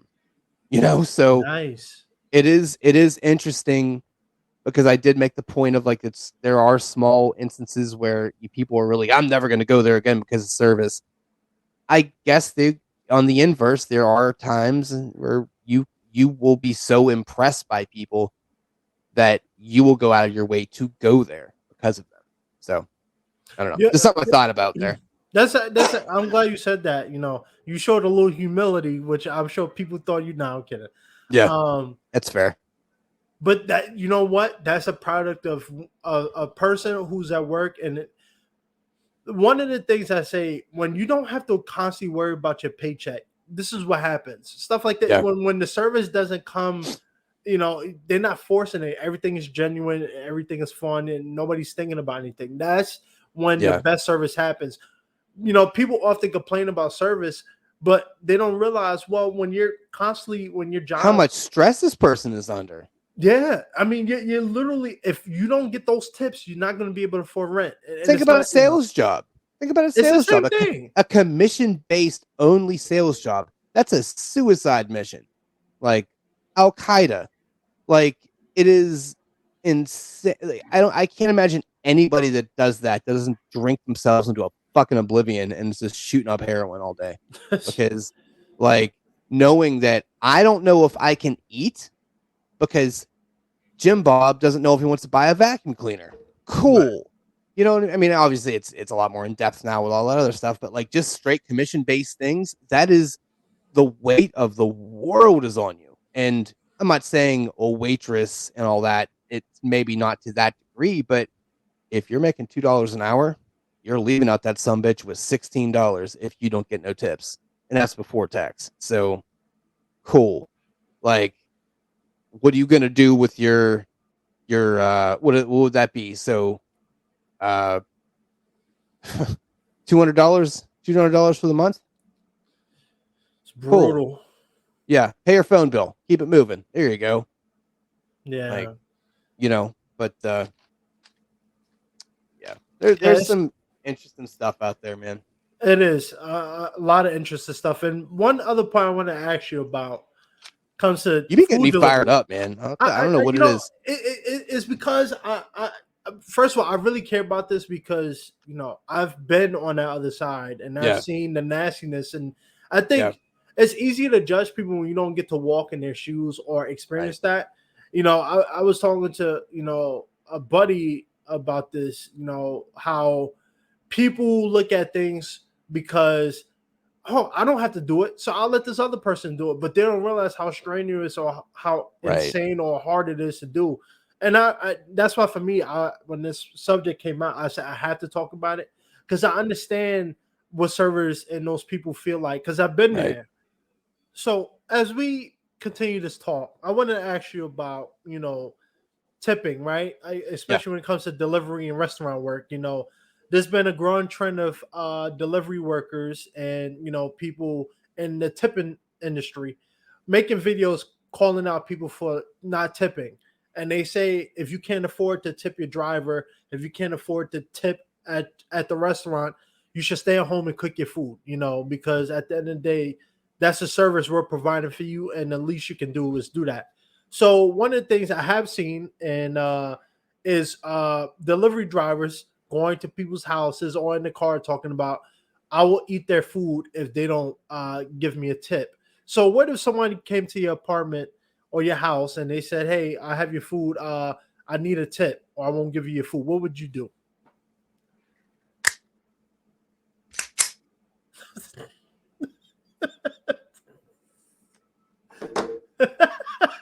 him. So Nice. it is interesting because I did make the point of like there are small instances where people are really, I'm never going to go there again because of service. I guess on the inverse, there are times where you will be so impressed by people that you will go out of your way to go there because of them. So I don't know. Yeah, Just something I thought about there. I'm glad you said that. You showed a little humility, which I'm sure people thought you. Now I'm kidding. Yeah, Um, that's fair. but that, you know what? That's a product of a person who's at work. And one of the things I say, when you don't have to constantly worry about your paycheck, this is what happens. Stuff like that. Yeah, When the service doesn't come, they're not forcing it. Everything is genuine, everything is fun, and nobody's thinking about anything. That's when the yeah. best service happens. People often complain about service, but they don't realize, well, when your How job, much stress this person is under. yeah, I mean, you're literally, if you don't get those tips, you're not going to be able to afford rent. And Think it's about a not, sales job. Think about a it's the sales job. same thing. A commission-based only sales job. That's a suicide mission. Like Al Qaeda. Like it is. insane. Like, I can't imagine anybody that does that doesn't drink themselves into a fucking oblivion and is just shooting up heroin all day. Because, like, knowing that I don't know if I can eat because Jim Bob doesn't know if he wants to buy a vacuum cleaner. Cool. Right. You know what I mean? Obviously, it's a lot more in depth now with all that other stuff, but like just straight commission based things, that is the weight of the world is on you. And I'm not saying a waitress and all that, it's maybe not to that degree, but if you're making $2 an hour, you're leaving out that sumbitch with $16 if you don't get no tips. And that's before tax. So cool. Like, what are you gonna do with your what would that be? So $200 $200 for the month. It's Cool. brutal. Yeah, pay your phone bill, keep it moving. There you go. Yeah. Like, but yeah, there's Yes, some interesting stuff out there, man. it is a lot of interesting stuff. And one other point I want to ask you about comes to You be getting food me fired delivery. up, man. I don't know what You it know, is. it's because first of all, I really care about this because I've been on the other side and I've Yeah, seen the nastiness, and I yeah, think it's easy to judge people when you don't get to walk in their shoes or right, experience that. I was talking to a buddy about this. How people look at things because, oh, I don't have to do it, so I'll let this other person do it. But they don't realize how strenuous or how right. insane or hard it is to do. And that's why for me, when this subject came out, I said I had to talk about it because I understand what servers and those people feel like because I've been Right. there. So as we continue this talk, I want to ask you about tipping, right? Yeah. Especially when it comes to delivery and restaurant work. There's been a growing trend of delivery workers and people in the tipping industry making videos calling out people for not tipping. And they say if you can't afford to tip your driver, if you can't afford to tip at the restaurant, you should stay at home and cook your food. Because at the end of the day, that's the service we're providing for you, and the least you can do is do that. So one of the things I have seen and is delivery drivers going to people's houses or in the car talking about, I will eat their food if they don't give me a tip. So what if someone came to your apartment or your house and they said, "Hey, I have your food. I need a tip, or I won't give you your food." What would you do?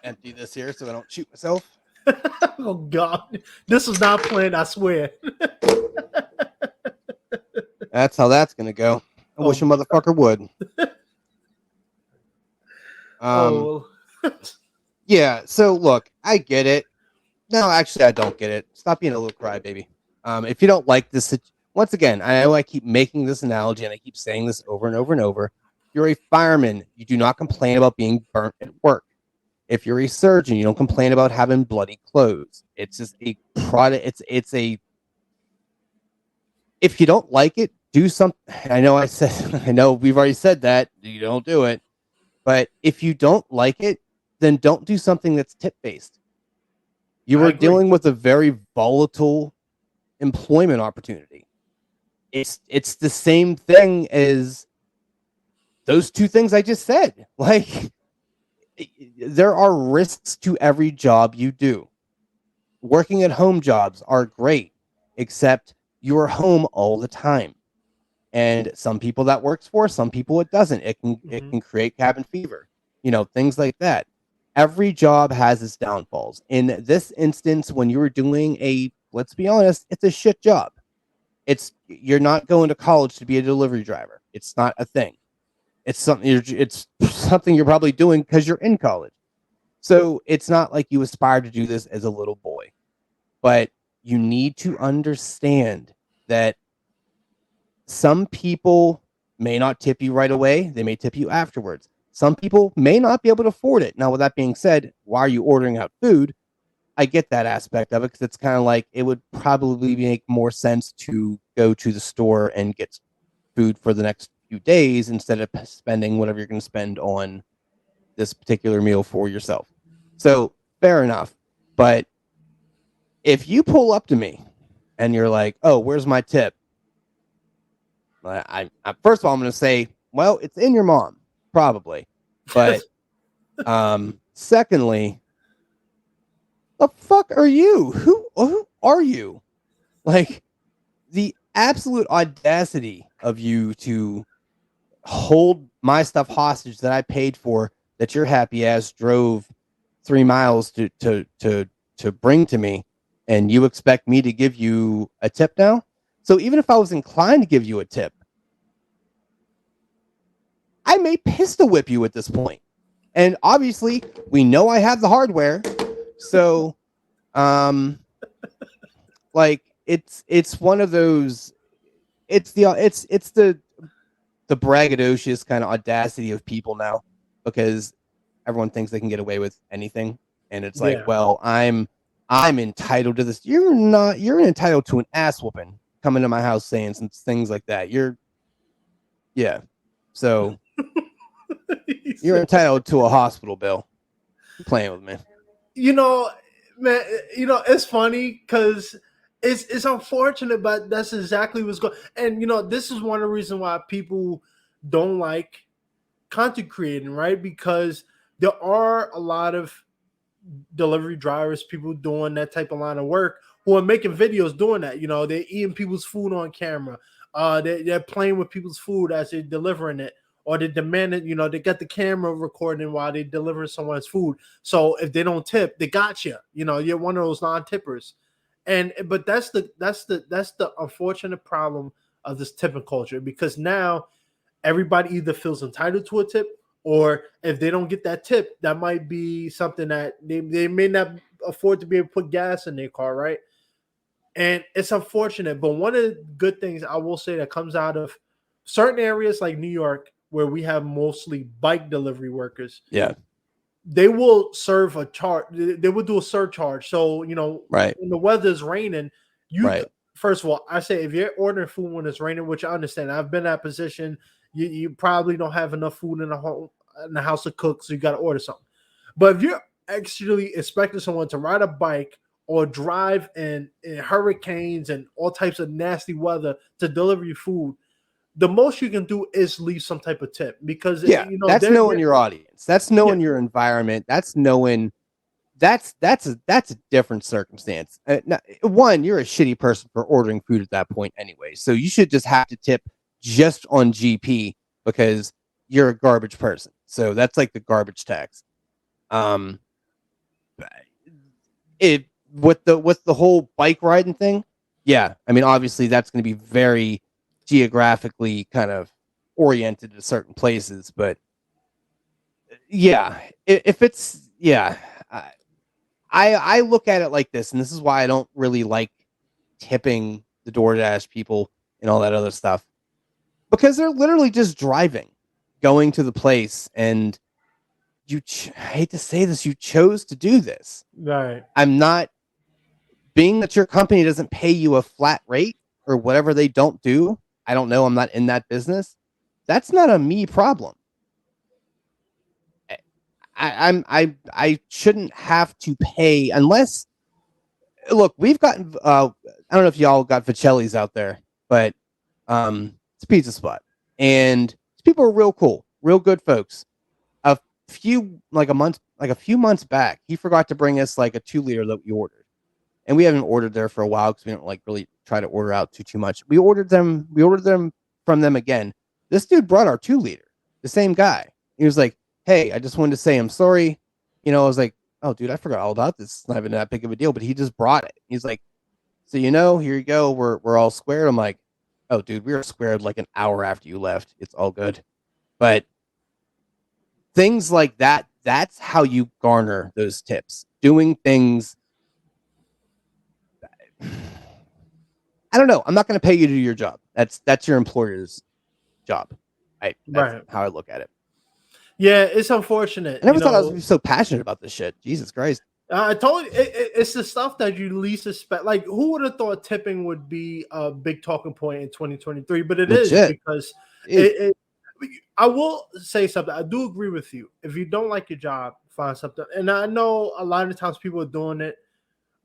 Empty this here so I don't shoot myself. Oh God, this was not planned. I swear. That's how that's gonna go. I wish a Oh, motherfucker would. oh, Yeah. So look, I get it. No, actually, I don't get it. Stop being a little crybaby. If you don't like this, once again, I know I keep making this analogy and I keep saying this over and over and over. You're a fireman. You do not complain about being burnt at work. If you're a surgeon, you don't complain about having bloody clothes. It's just a product. It's a. If you don't like it, do something. I know I said. I know we've already said that. You don't do it. But if you don't like it, then don't do something that's tip based. You I are agree. dealing with a very volatile employment opportunity. It's the same thing as those two things I just said. Like, there are risks to every job you do. Working at home jobs are great, except you're home all the time. And some people that works for, some people it doesn't. It Mhm. can create cabin fever, things like that. Every job has its downfalls. In this instance, when you were doing let's be honest, it's a shit job. You're not going to college to be a delivery driver. It's not a thing. It's something you're probably doing because you're in college. So it's not like you aspire to do this as a little boy. But you need to understand that some people may not tip you right away. They may tip you afterwards. Some people may not be able to afford it. Now, with that being said, why are you ordering out food? I get that aspect of it because it's kind of like it would probably make more sense to go to the store and get food for the next few days instead of spending whatever you're going to spend on this particular meal for yourself. So fair enough. But if you pull up to me and you're like, "Oh, where's my tip?" I first of all, I'm going to say, "Well, it's in your mom, probably." But secondly, the fuck are you? Who are you? Like, the absolute audacity of you to hold my stuff hostage that I paid for, that your happy ass drove 3 miles to bring to me, and you expect me to give you a tip now? So even if I was inclined to give you a tip, I may pistol whip you at this point. And obviously, we know I have the hardware, so like it's one of those. It's the braggadocious kind of audacity of people now, because everyone thinks they can get away with anything, and it's like, Yeah. well, I'm entitled to this. You're not. You're entitled to an ass whooping coming to my house saying some things like that. Yeah. So you're entitled to a hospital bill. You're playing with me. You know, man, it's funny because it's unfortunate, but that's exactly what's going. And this is one of the reasons why people don't like content creating, right? Because there are a lot of delivery drivers, people doing that type of line of work who are making videos doing that. They're eating people's food on camera. They're playing with people's food as they're delivering it, or they demand it. They got the camera recording while they delivering someone's food. So if they don't tip, they got you. You're one of those non-tippers. But that's the unfortunate problem of this tipping culture, because now everybody either feels entitled to a tip, or if they don't get that tip, that might be something that they may not afford to be able to put gas in their car, right? And it's unfortunate. But one of the good things I will say that comes out of certain areas like New York, where we have mostly bike delivery workers, Yeah. they will serve a charge. They will do a surcharge. So, Right. when the weather is raining, Right. first of all, I say if you're ordering food when it's raining, which I understand, I've been in that position. You probably don't have enough food in the house to cook, so you got to order something. But if you're actually expecting someone to ride a bike or drive in hurricanes and all types of nasty weather to deliver you food, the most you can do is leave some type of tip, because Yeah, that's knowing they're your audience. That's yeah, knowing your environment. That's knowing that's a different circumstance. Now, one, you're a shitty person for ordering food at that point anyway, so you should just have to tip just on GP because you're a garbage person. So that's like the garbage tax. Um, it with the whole bike riding thing. Yeah, I mean, obviously that's going to be very geographically kind of oriented to certain places, but yeah, if it's yeah. I look at it like this, and this is why I don't really like tipping the DoorDash people and all that other stuff, because they're literally just driving, going to the place, and I hate to say this, you chose to do this. right. I'm not, being that your company doesn't pay you a flat rate or whatever they don't do. I don't know. I'm not in that business. That's not a me problem. I shouldn't have to pay unless, look, we've gotten I don't know if y'all got Vicelli's out there, but it's a pizza spot, and people are real cool, real good folks. A few months back, he forgot to bring us like a 2 liter that we ordered, and we haven't ordered there for a while because we don't like really try to order out too much. We ordered them from them again. This dude brought our 2 liter, the same guy. He was like, "Hey, I just wanted to say I'm sorry." I was like, "Oh, dude, I forgot all about this. It's not even that big of a deal." But he just brought it. He's like, "So here you go. We're all squared." I'm like, "Oh, dude, we were squared like an hour after you left. It's all good." But things like that, that's how you garner those tips. Doing things. I don't know. I'm not going to pay you to do your job. That's your employer's job. That's Right. how I look at it. Yeah, it's unfortunate. I never thought I was so passionate about this shit. Jesus Christ. I told you, it's the stuff that you least expect. Like, who would have thought tipping would be a big talking point in 2023? But it is, Legit. because Dude. I will say something. I do agree with you. If you don't like your job, find something. And I know a lot of times people are doing it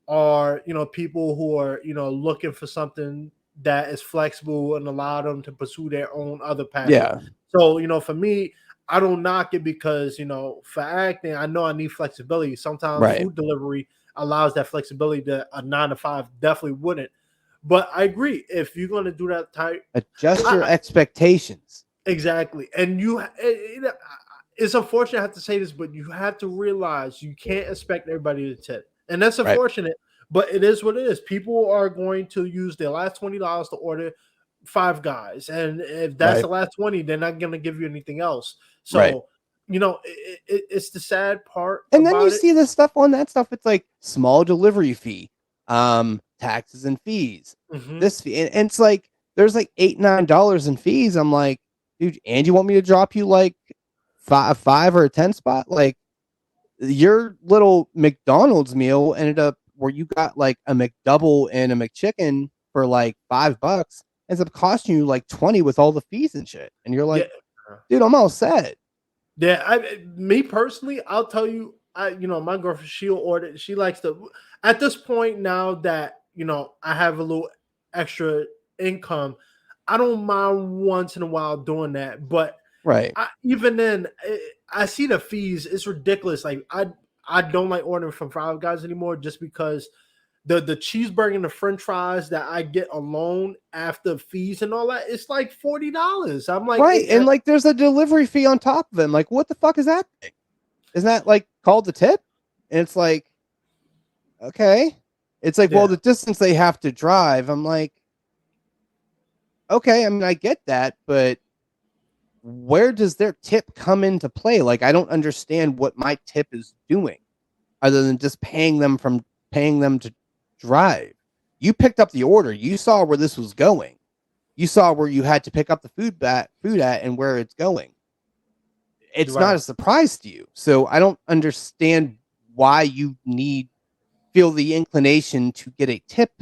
are, people who are, looking for something that is flexible and allow them to pursue their own other passion. Yeah. So, for me, I don't knock it because, for acting, I know I need flexibility. Sometimes Right. food delivery allows that flexibility that a 9 to 5 definitely wouldn't. But I agree. If you're going to do that type, Adjust your expectations. exactly. And it's unfortunate I have to say this, but you have to realize you can't expect everybody to tip. And that's Right. unfortunate, but it is what it is. People are going to use their last $20 to order Five Guys. And if that's Right. the last 20, they're not going to give you anything else. Right. So, it's the sad part And then you about it. see the stuff on that stuff. It's like small delivery fee, taxes and fees. Mhm. This fee, and it's like there's like $8-9 in fees. I'm like, dude, and you want me to drop you like five or a 10 spot? Like your little McDonald's meal ended up where you got like a McDouble and a McChicken for like $5, ends up costing you like 20 with all the fees and shit. And you're like, Yeah. dude, I'm all set. Yeah, me personally, I'll tell you, my girlfriend, she'll order. She likes to. At this point now that I have a little extra income, I don't mind once in a while doing that. But Right. even then, I see the fees. It's ridiculous. Like I don't like ordering from Five Guys anymore just because the cheeseburger and the French fries that I get alone after fees and all that, it's like $40. I'm like, right, and like there's a delivery fee on top of it. I'm like, what the fuck is that thing? Isn't that like called the tip? And it's like, okay. It's like, well, the distance they have to drive. I'm like, okay, I mean, I get that, but where does their tip come into play? Like, I don't understand what my tip is doing other than just paying them to drive. You picked up the order. You saw where this was going. You saw where you had to pick up the food at and where it's going. It's not a surprise to you. So I don't understand why you feel the inclination to get a tip.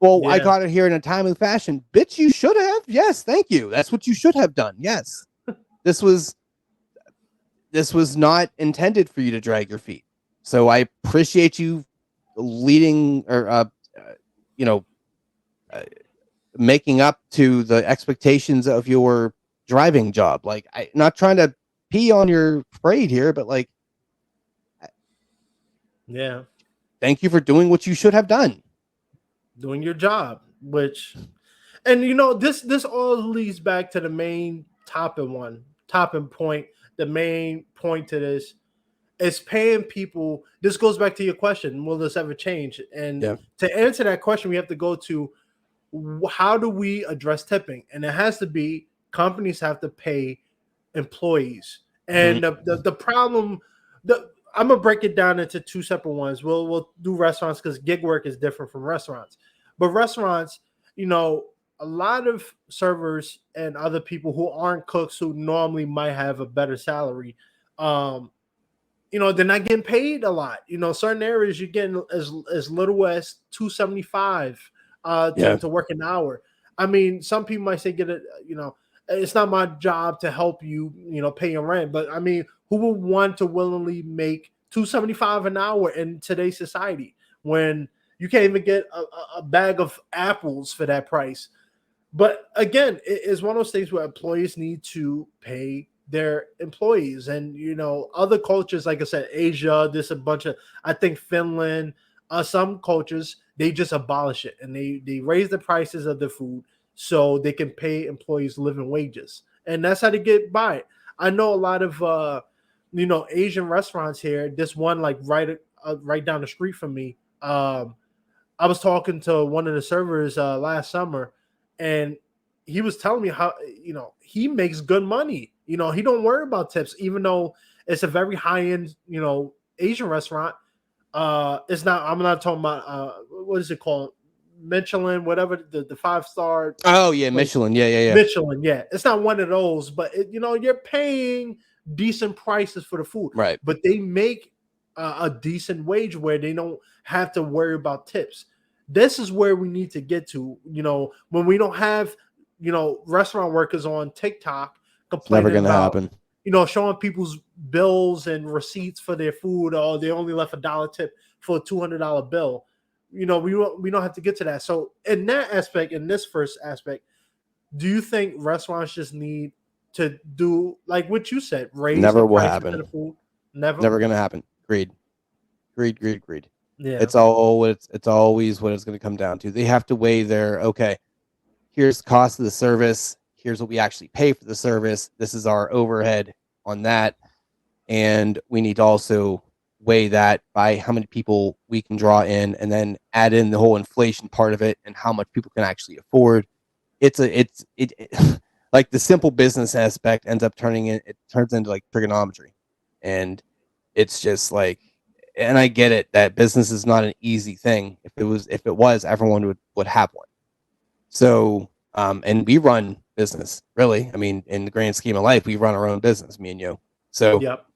Well, I got it here in a timely fashion. Bitch, you should have. Yes, thank you. That's what you should have done. Yes. This was not intended for you to drag your feet. So I appreciate you leading or making up to the expectations of your driving job. Like, I'm not trying to pee on your parade here, but like, yeah, thank you for doing what you should have done. Doing your job, and this all leads back to the main topping point. The main point to this is paying people. This goes back to your question: will this ever change? And to answer that question, we have to go to how do we address tipping? And it has to be companies have to pay employees. And the problem, I'm gonna break it down into two separate ones. We'll do restaurants because gig work is different from restaurants. But restaurants, a lot of servers and other people who aren't cooks who normally might have a better salary, they're not getting paid a lot. Certain areas you're getting as little as $2.75 to work an hour. I mean, some people might say it's not my job to help you, pay your rent. But I mean, who would want to willingly make $2.75 an hour in today's society when you can't even get a bag of apples for that price? But again, it's one of those things where employees need to pay their employees. And other cultures, like I said, Asia, there's a bunch of, I think Finland, some cultures, they just abolish it and they raise the prices of the food so they can pay employees living wages. And that's how they get by. I know a lot of Asian restaurants here. This one like right down the street from me. I was talking to one of the servers last summer, and he was telling me how he makes good money. He don't worry about tips, even though it's a very high end Asian restaurant. It's not. I'm not talking about what is it called, Michelin, whatever the 5-star. Oh yeah, Michelin. Yeah. Michelin. Yeah, it's not one of those, but you're paying decent prices for the food, right? But they make a decent wage where they don't have to worry about tips. This is where we need to get to. When we don't have restaurant workers on TikTok complaining never gonna about happen. Showing people's bills and receipts for their food, or they only left $1 tip for a $200 bill. We don't have to get to that. So in that aspect, in this first aspect, do you think restaurants just need to do like what you said, raise the Never will prices of the happen. food? Never. Never gonna happen. Greed. Yeah. It's always what it's going to come down to. They have to weigh okay, here's the cost of the service. Here's what we actually pay for the service. This is our overhead on that. And we need to also weigh that by how many people we can draw in, and then add in the whole inflation part of it and how much people can actually afford. It like the simple business aspect it turns into like trigonometry. And it's just like, and I get it that business is not an easy thing. If it was, everyone would have one. So, and we run business, really. I mean, in the grand scheme of life, we run our own business, me and you. So, Yep.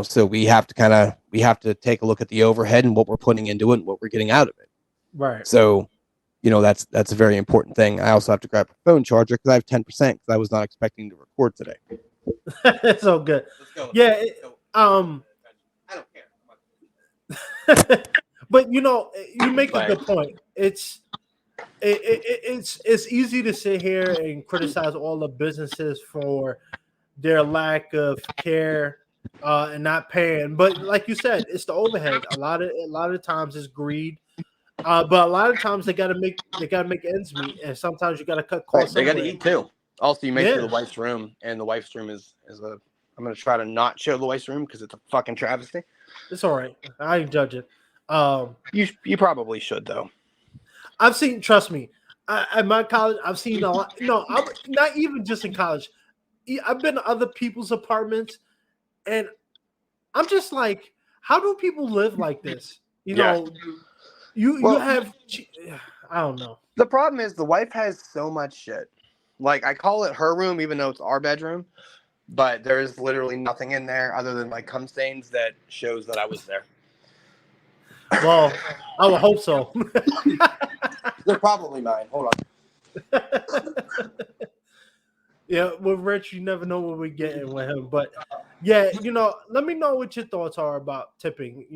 So we have to take a look at the overhead and what we're putting into it and what we're getting out of it. Right. So, that's a very important thing. I also have to grab a phone charger because I have 10% because I was not expecting to record today. It's all good. Let's go. Yeah. I don't care. But you make a good point. It's easy to sit here and criticize all the businesses for their lack of care and not paying. But like you said, it's the overhead. A lot of times it's greed. But a lot of times they gotta make ends meet, and sometimes you gotta cut costs. Right, they gotta eat too. Also, you make sure Yeah. the wife's room, and the wife's room is a. I'm gonna try to not show the wife's room because it's a fucking travesty. It's all right. I ain't judging. You probably should though. I've seen. Trust me. At my college, I've seen a lot. No, I'm not even just in college. I've been to other people's apartments, and I'm just like, how do people live like this? You have. I don't know. The problem is the wife has so much shit. Like, I call it her room, even though it's our bedroom, but there is literally nothing in there other than like cum stains that shows that I was there. Well, I would hope so. They're probably mine. Hold on. Yeah, with Rich, you never know what we're getting with him. But yeah, let me know what your thoughts are about tipping.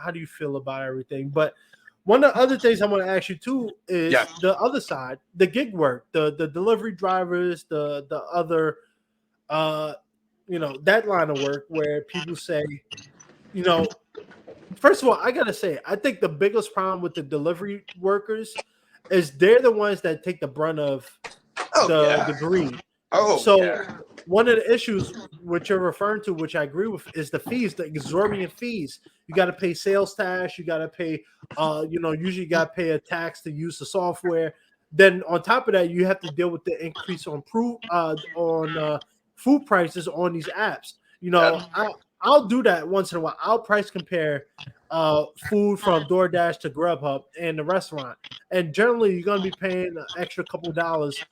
How do you feel about everything? But one of the other things I want to ask you too is the other side, the gig work, the delivery drivers, the other that line of work where people say, first of all, I gotta say, I think the biggest problem with the delivery workers is they're the ones that take the brunt of the greed. One of the issues which you're referring to, which I agree with, is the fees, the exorbitant fees. You got to pay sales tax. You got to pay, usually you got to pay a tax to use the software. Then on top of that, you have to deal with the increase on food prices on these apps. I'll do that once in a while. I'll price compare food from DoorDash to Grubhub and the restaurant. And generally, you're going to be paying an extra couple dollars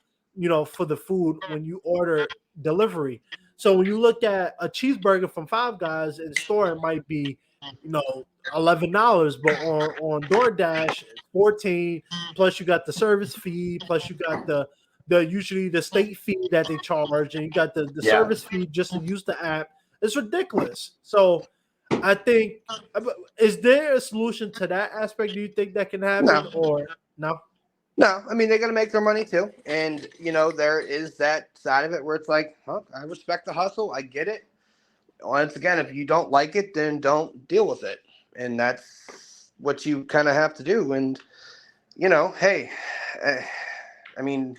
for the food when you order delivery. So when you look at a cheeseburger from Five Guys in the store, it might be, $11, but on DoorDash, 14. Plus you got the service fee. Plus you got the usually the state fee that they charge, and you got the service fee just to use the app. It's ridiculous. So I think, is there a solution to that aspect? Do you think that can happen or no? No, I mean, they're going to make their money too. And, there is that side of it where it's like, I respect the hustle. I get it. Once again, if you don't like it, then don't deal with it. And that's what you kind of have to do. And, hey, I mean,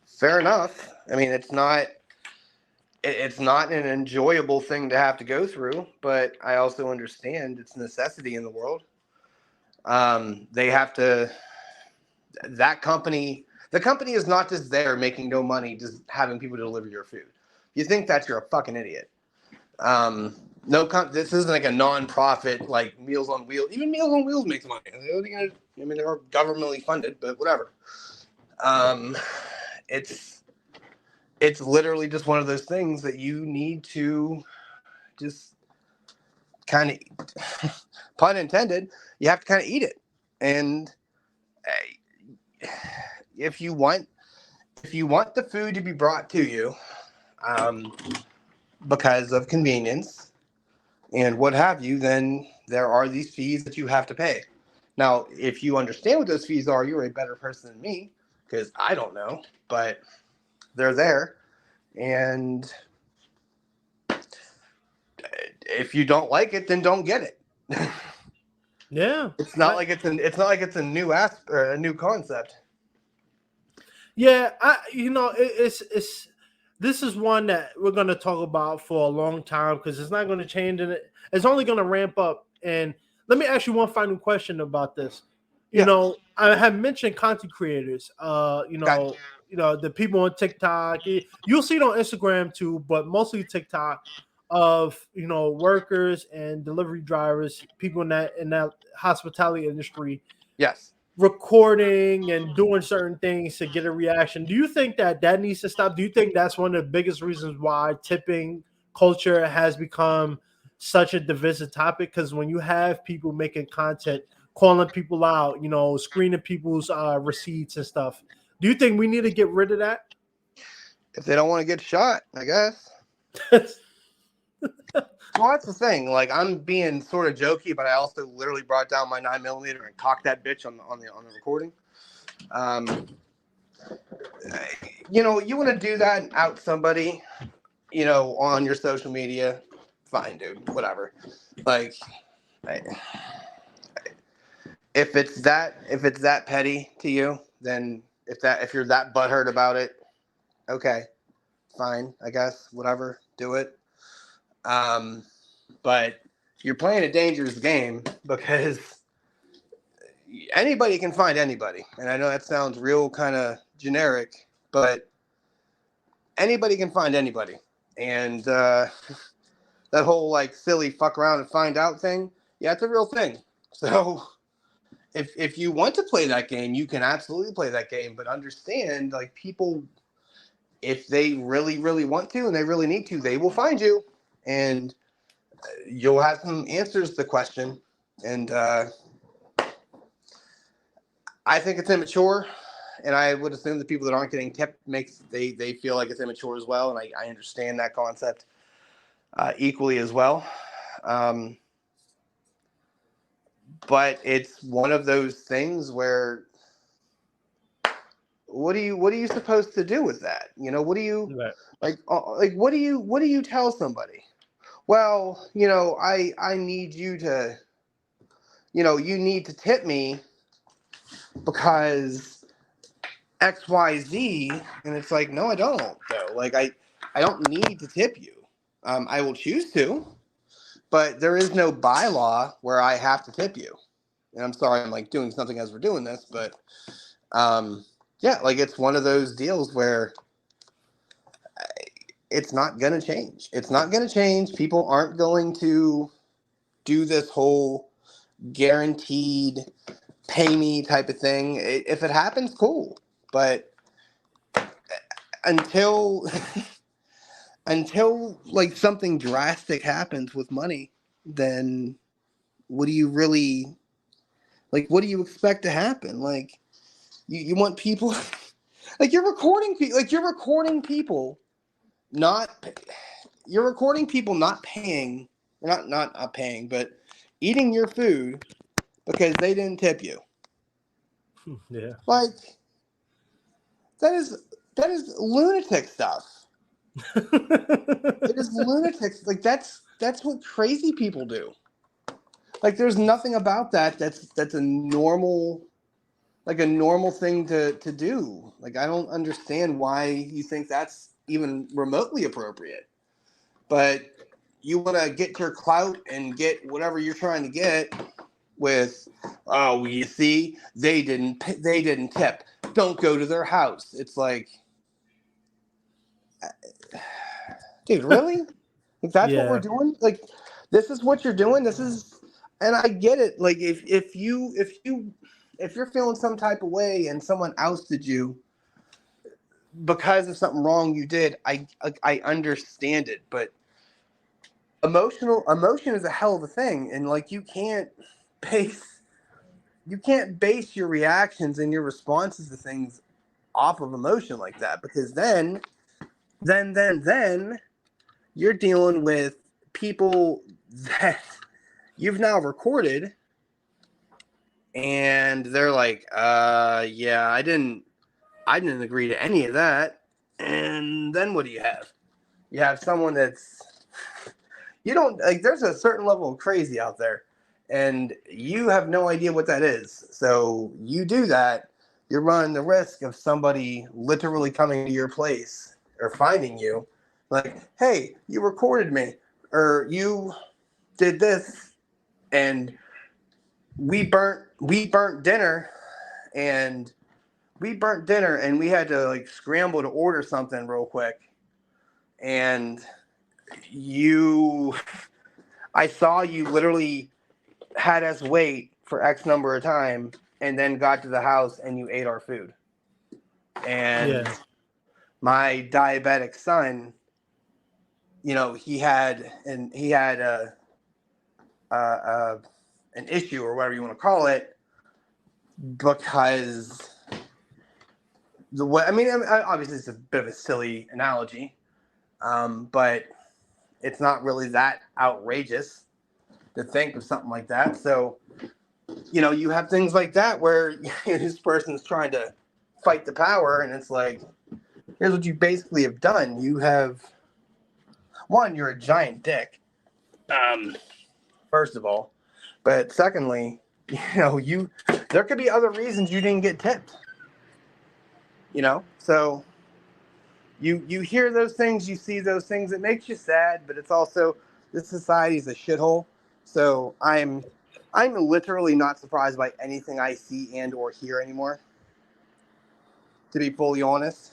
fair enough. I mean, it's not an enjoyable thing to have to go through, but I also understand it's a necessity in the world. They have to... the company is not just there making no money, just having people deliver your food. If you think that, you're a fucking idiot. This isn't like a non-profit like Meals on Wheels. Even Meals on Wheels makes money. They're governmentally funded, but whatever. It's literally just one of those things that you need to just kind of, pun intended, you have to kind of eat it. And if you want the food to be brought to you because of convenience and what have you, then there are these fees that you have to pay. Now, if you understand what those fees are, you're a better person than me because I don't know, but they're there. And if you don't like it, then don't get it. Yeah. It's not like it's a new or a new concept. Yeah, it's this is one that we're going to talk about for a long time because it's not going to change, and it's only going to ramp up. And let me ask you one final question about this. Yeah. I have mentioned content creators. Okay. The people on TikTok. You'll see it on Instagram too, but mostly TikTok of workers and delivery drivers, people in that hospitality industry Yes. recording and doing certain things to get a reaction. Do you think that needs to stop? Do you think that's one of the biggest reasons why tipping culture has become such a divisive topic? Because when you have people making content, calling people out, screening people's receipts and stuff, do you think we need to get rid of that? If they don't want to get shot, I guess. Well, that's the thing. Like, I'm being sort of jokey, but I also literally brought down my 9mm and cocked that bitch on the recording. You want to do that and out somebody, on your social media, fine, dude, whatever. Like, if it's that petty to you, then if you're that butthurt about it, okay, fine, I guess, whatever, do it. But you're playing a dangerous game because anybody can find anybody. And I know that sounds real kind of generic, but anybody can find anybody. And that whole like silly fuck around and find out thing, yeah, it's a real thing. So if you want to play that game, you can absolutely play that game, but understand like people, if they really, really want to and they really need to, they will find you. And you'll have some answers to the question, and I think it's immature, and I would assume the people that aren't getting tipped they feel like it's immature as well, and I understand that concept equally as well. But it's one of those things where what are you supposed to do with that? What do you what do you tell somebody? Well, I need you to, you need to tip me because XYZ. And it's like, no, I don't, though. Like, I don't need to tip you. I will choose to, but there is no bylaw where I have to tip you. And I'm sorry, I'm like doing something as we're doing this, but yeah, like it's one of those deals where it's not going to change. It's not going to change. People aren't going to do this whole guaranteed pay me type of thing. If it happens, cool. But until until like something drastic happens with money, then what do you really what do you expect to happen? Like you want people like you're recording people not you're recording people not paying, not paying, but eating your food because they didn't tip you. Yeah. Like that is lunatic stuff. It is lunatic. Like that's what crazy people do. Like there's nothing about that's a normal thing to do. Like I don't understand why you think that's even remotely appropriate. But you want to get your clout and get whatever you're trying to get with, oh, you see, they didn't tip. Don't go to their house. It's like, dude, really? Like that's what we're doing? Like this is what you're doing? This is, and I get it. Like if you're feeling some type of way and someone ousted you because of something wrong you did, I understand it, but emotion is a hell of a thing, and like you can't base your reactions and your responses to things off of emotion like that, because then you're dealing with people that you've now recorded, and they're like, yeah, I didn't agree to any of that. And then what do you have? You have someone that's, you don't like, there's a certain level of crazy out there, and you have no idea what that is. So you do that, you're running the risk of somebody literally coming to your place or finding you like, hey, you recorded me, or you did this, and we burnt dinner, and we had to like scramble to order something real quick, and you I saw you literally had us wait for X number of time, and then got to the house and you ate our food. And Yeah. my diabetic son, he had a an issue, or whatever you want to call it, because the way, I mean, obviously it's a bit of a silly analogy, but it's not really that outrageous to think of something like that. So, you have things like that where this person's trying to fight the power, and it's like, here's what you basically have done. You have, one, you're a giant dick, first of all, but secondly, there could be other reasons you didn't get tipped. So you hear those things, you see those things, it makes you sad, but it's also, this society is a shithole. So I'm literally not surprised by anything I see and or hear anymore, to be fully honest.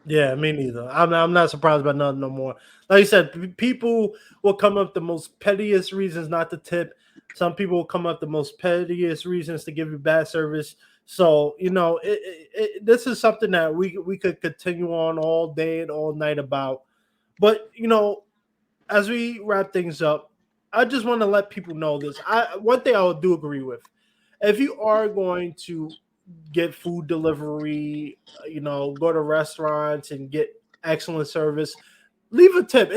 Yeah, me neither. I'm not surprised by nothing no more. Like you said, people will come up the most pettiest reasons not to tip. Some people will come up the most pettiest reasons to give you bad service. So this is something that we could continue on all day and all night about. But as we wrap things up, I just want to let people know this. One thing I do agree with: if you are going to get food delivery, go to restaurants and get excellent service, leave a tip.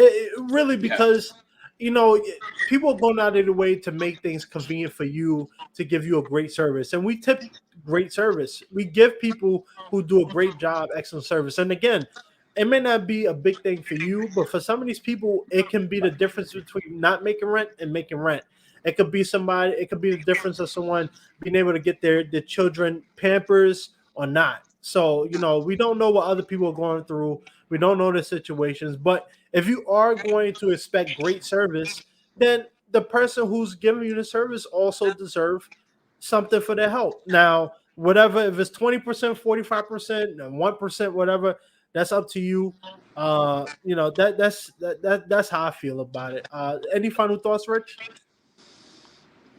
Really, Yeah. because you know people are going out of their way to make things convenient for you to give you a great service, and we tip great service. We give people who do a great job excellent service, and again, it may not be a big thing for you, but for some of these people, it can be the difference between not making rent and making rent. It could be somebody. It could be the difference of someone being able to get their children Pampers or not. So we don't know what other people are going through. We don't know the situations. But if you are going to expect great service, then the person who's giving you the service also deserve something for their help. Now, whatever, if it's 20%, 45%, and 1%, whatever, that's up to you. That's how I feel about it. Any final thoughts, Rich?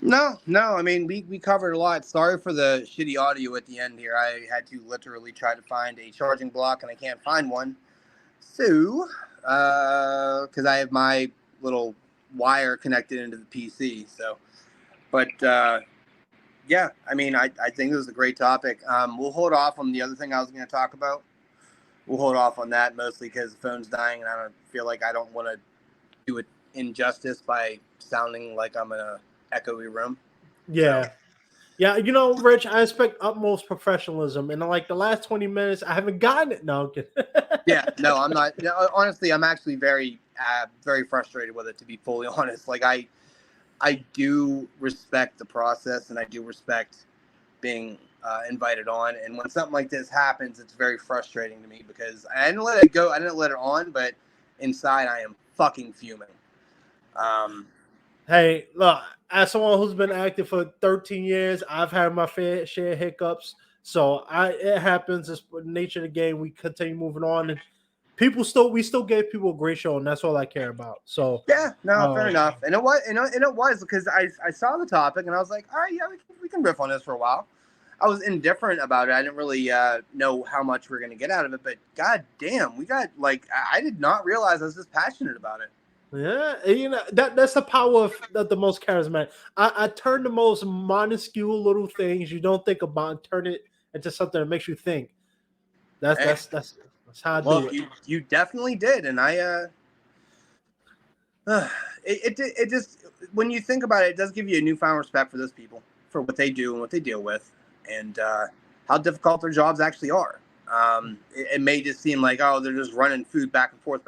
No, I mean, we covered a lot. Sorry for the shitty audio at the end here. I had to literally try to find a charging block, and I can't find one. So, because I have my little wire connected into the PC. So, but yeah, I mean, I think this is a great topic. We'll hold off on the other thing I was going to talk about. We'll hold off on that mostly because the phone's dying, and I don't feel like I don't want to do it injustice by sounding like I'm in a echoey room. So, Yeah. Yeah, Rich, I expect utmost professionalism. And in like the last 20 minutes, I haven't gotten it. No, I'm kidding. yeah, no, I'm not. Honestly, I'm actually very frustrated with it, to be fully honest. Like, I do respect the process, and I do respect being invited on. And when something like this happens, it's very frustrating to me because I didn't let it go. I didn't let it on, but inside I am fucking fuming. Hey, look, as someone who's been active for 13 years, I've had my fair share of hiccups. So it happens. It's the nature of the game. We continue moving on, and we still gave people a great show, and that's all I care about. So, Yeah, no, fair uh, enough. And it was because I saw the topic and I was like, all right, yeah, we can riff on this for a while. I was indifferent about it. I didn't really know how much we are going to get out of it, but god damn, we got like I did not realize I was this passionate about it. yeah, that's the power of the most charismatic. I turn the most minuscule little things you don't think about and turn it into something that makes you think. That's Hey, that's that's that's how I well, do it. you definitely did, and I It just, when you think about it, it does give you a newfound respect for those people, for what they do and what they deal with, and how difficult their jobs actually are. It may just seem like, oh, they're just running food back and forth,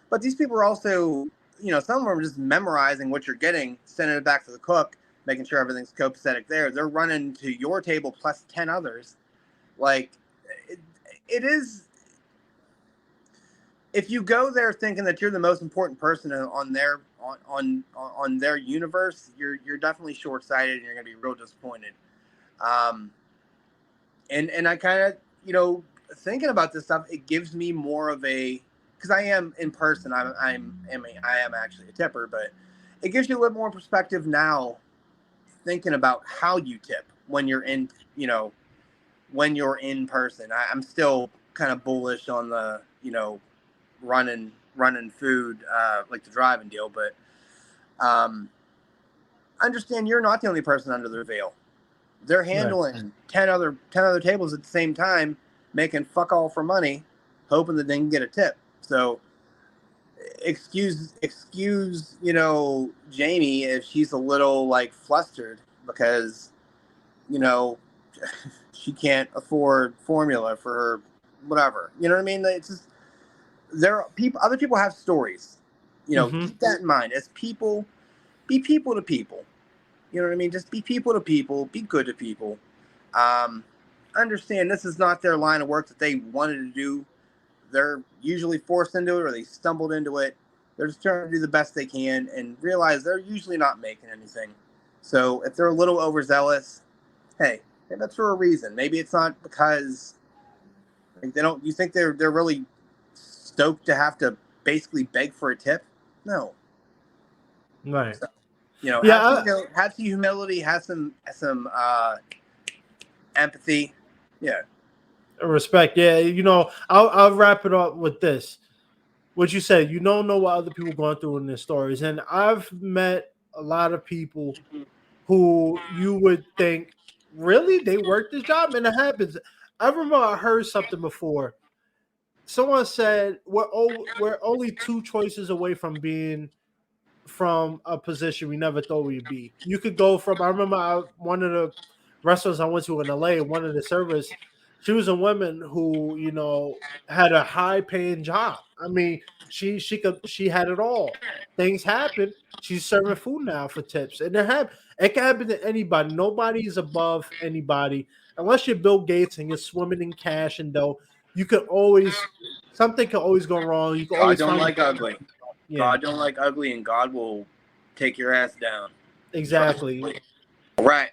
but these people are also, some of them are just memorizing what you're getting, sending it back to the cook, making sure everything's copacetic there. They're running to your table plus 10 others. Like, it is. If you go there thinking that you're the most important person on their universe, you're definitely short sighted, and you're gonna be real disappointed. And I kind of, thinking about this stuff, it gives me more of a, because I am in person, I am actually a tipper, but it gives you a little more perspective now, thinking about how you tip when you're in, when you're in person. I'm still kind of bullish on the, running food, like the driving deal, but understand you're not the only person under their veil. They're handling 10 other tables at the same time, making fuck all for money, hoping that they can get a tip. So excuse, Jamie, if she's a little like flustered because, she can't afford formula for her, whatever. You know what I mean? It's just, other people have stories. Keep that in mind. As people, be people to people. You know what I mean? Just be people to people. Be good to people. Understand this is not their line of work that they wanted to do. They're usually forced into it, or they stumbled into it. They're just trying to do the best they can, and realize they're usually not making anything. So if they're a little overzealous, hey, that's for a reason. Maybe it's not because they don't. You think they're really stoked to have to basically beg for a tip? No. Right. So, Yeah. have some humility, have some empathy. Yeah. Respect. Yeah. I'll wrap it up with this. What you said, you don't know what other people going through in their stories. And I've met a lot of people who you would think, really, they work this job? And it happens. I remember I heard something before. Someone said we're only two choices away from being from a position we never thought we'd be. You could go from, I remember one of the restaurants I went to in LA, one of the servers, she was a woman who, had a high paying job. I mean, she had it all. Things happen. She's serving food now for tips. And it can happen to anybody. Nobody is above anybody. Unless you're Bill Gates and you're swimming in cash and dough, something can always go wrong. You can God always don't find like ugly. yeah. God don't like ugly, and God will take your ass down. Exactly. All right.